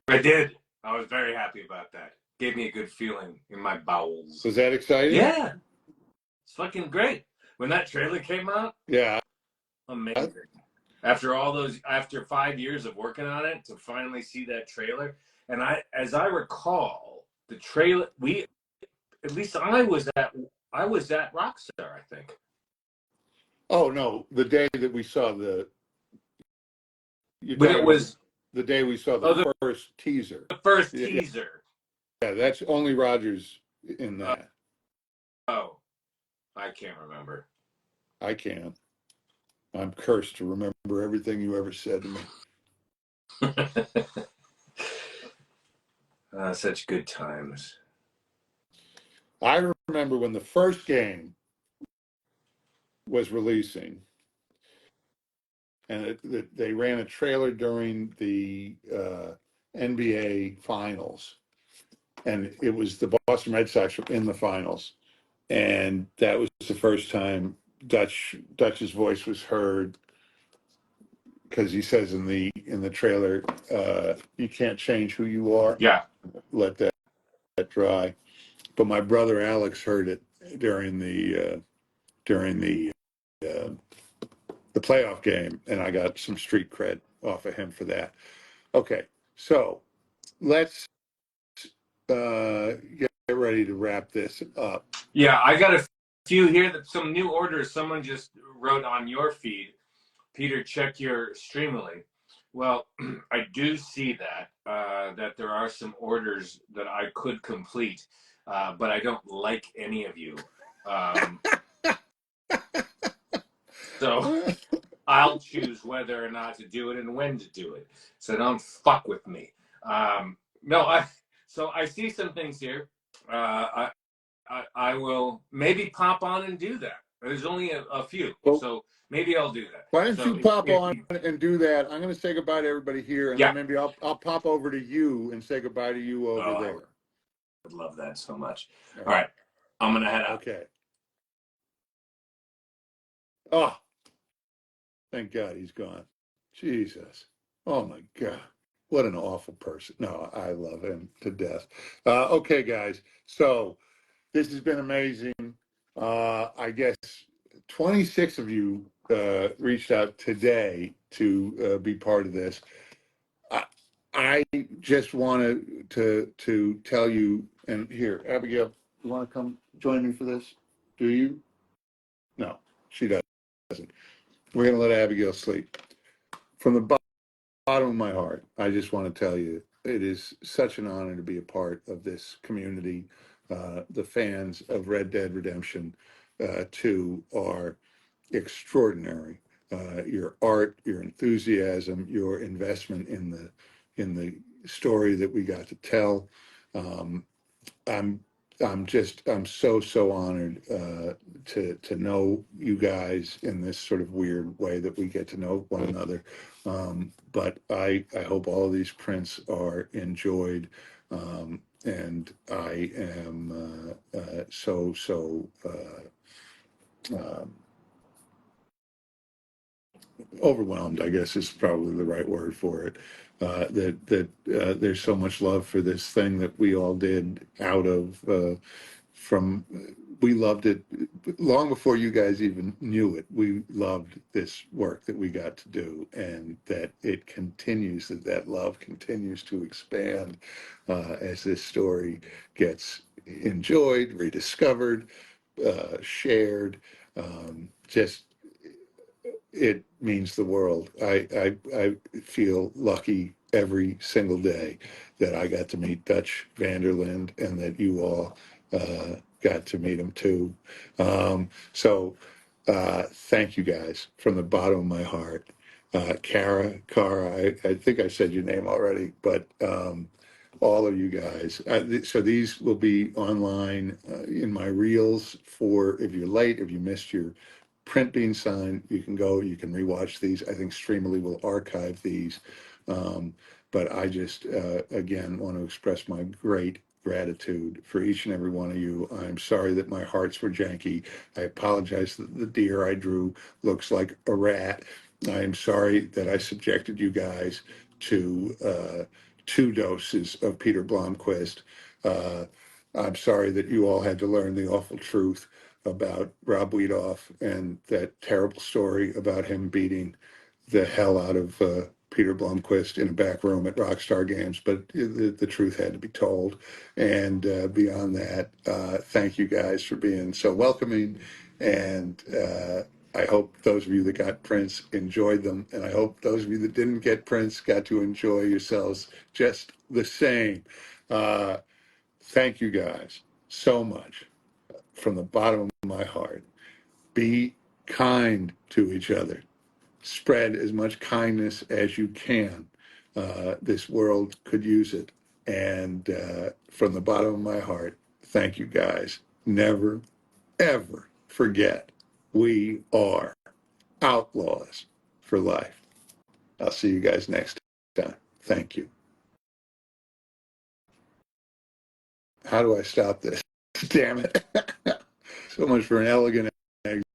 I did. I was very happy about that. Gave me a good feeling in my bowels. Was that exciting? Yeah. It's fucking great. When that trailer came out, yeah, amazing. After 5 years of working on it, to finally see that trailer, and as I recall, the trailer at least I was at Rockstar, I think. Oh no, the day that we saw the. But it was the day we saw the first teaser. The first teaser. Yeah, that's only Rogers in that. Oh, I can't remember. I can. I'm cursed to remember everything you ever said to me. Such good times. I remember when the first game was releasing, and they ran a trailer during the NBA Finals, and it was the Boston Red Sox in the finals, and that was the first time Dutch's voice was heard, because he says in the trailer, you can't change who you are. Yeah. Let that dry. But my brother Alex heard it during the playoff game, and I got some street cred off of him for that. Okay, so let's get ready to wrap this up. Yeah, I got a few here, some new orders. Someone just wrote on your feed, Peter, check your Streamily. Well, I do see that there are some orders that I could complete, but I don't like any of you. So I'll choose whether or not to do it and when to do it. So don't fuck with me. So I see some things here. I will maybe pop on and do that. There's only a few, so maybe I'll do that. Why don't you pop on and do that? I'm going to say goodbye to everybody here, and then maybe I'll pop over to you and say goodbye to you over there. I would love that so much. All right. I'm going to head out. Okay. Oh, thank God he's gone. Jesus. Oh, my God. What an awful person. No, I love him to death. Okay, guys. So this has been amazing. I guess 26 of you reached out today to be part of this. I just wanted to tell you, and here, Abigail, you want to come join me for this? Do you? No, she doesn't. We're going to let Abigail sleep. From the bottom of my heart, I just want to tell you, it is such an honor to be a part of this community. The fans of Red Dead Redemption 2 are extraordinary. Your art, your enthusiasm, your investment in the story that we got to tell. Um, I'm I'm so honored to know you guys in this sort of weird way that we get to know one another. But I hope all of these prints are enjoyed. And I am overwhelmed, I guess is probably the right word for it. That there's so much love for this thing that we all did out of from we loved it long before you guys even knew it. We loved this work that we got to do, and that it continues, that love continues to expand as this story gets enjoyed, rediscovered, shared. Just it means the world. I feel lucky every single day that I got to meet Dutch Vanderlinde and that you all got to meet him too. Thank you guys from the bottom of my heart. Cara, I think I said your name already, but all of you guys. So these will be online in my reels for if you're late, if you missed your print being signed, you can go, you can rewatch these. I think Streamily will archive these. But I just, again, want to express my great gratitude for each and every one of you. I'm sorry that my hearts were janky. I apologize that the deer I drew looks like a rat. I am sorry that I subjected you guys to 2 doses of Peter Blomquist. I'm sorry that you all had to learn the awful truth about Rob Weedoff and that terrible story about him beating the hell out of Peter Blomquist in a back room at Rockstar Games, but the truth had to be told. And beyond that, thank you guys for being so welcoming. And I hope those of you that got prints enjoyed them. And I hope those of you that didn't get prints got to enjoy yourselves just the same. Thank you guys so much from the bottom of my heart. Be kind to each other. Spread as much kindness as you can. This world could use it. And from the bottom of my heart, thank you guys. Never, ever forget we are outlaws for life. I'll see you guys next time. Thank you. How do I stop this? Damn it. So much for an elegant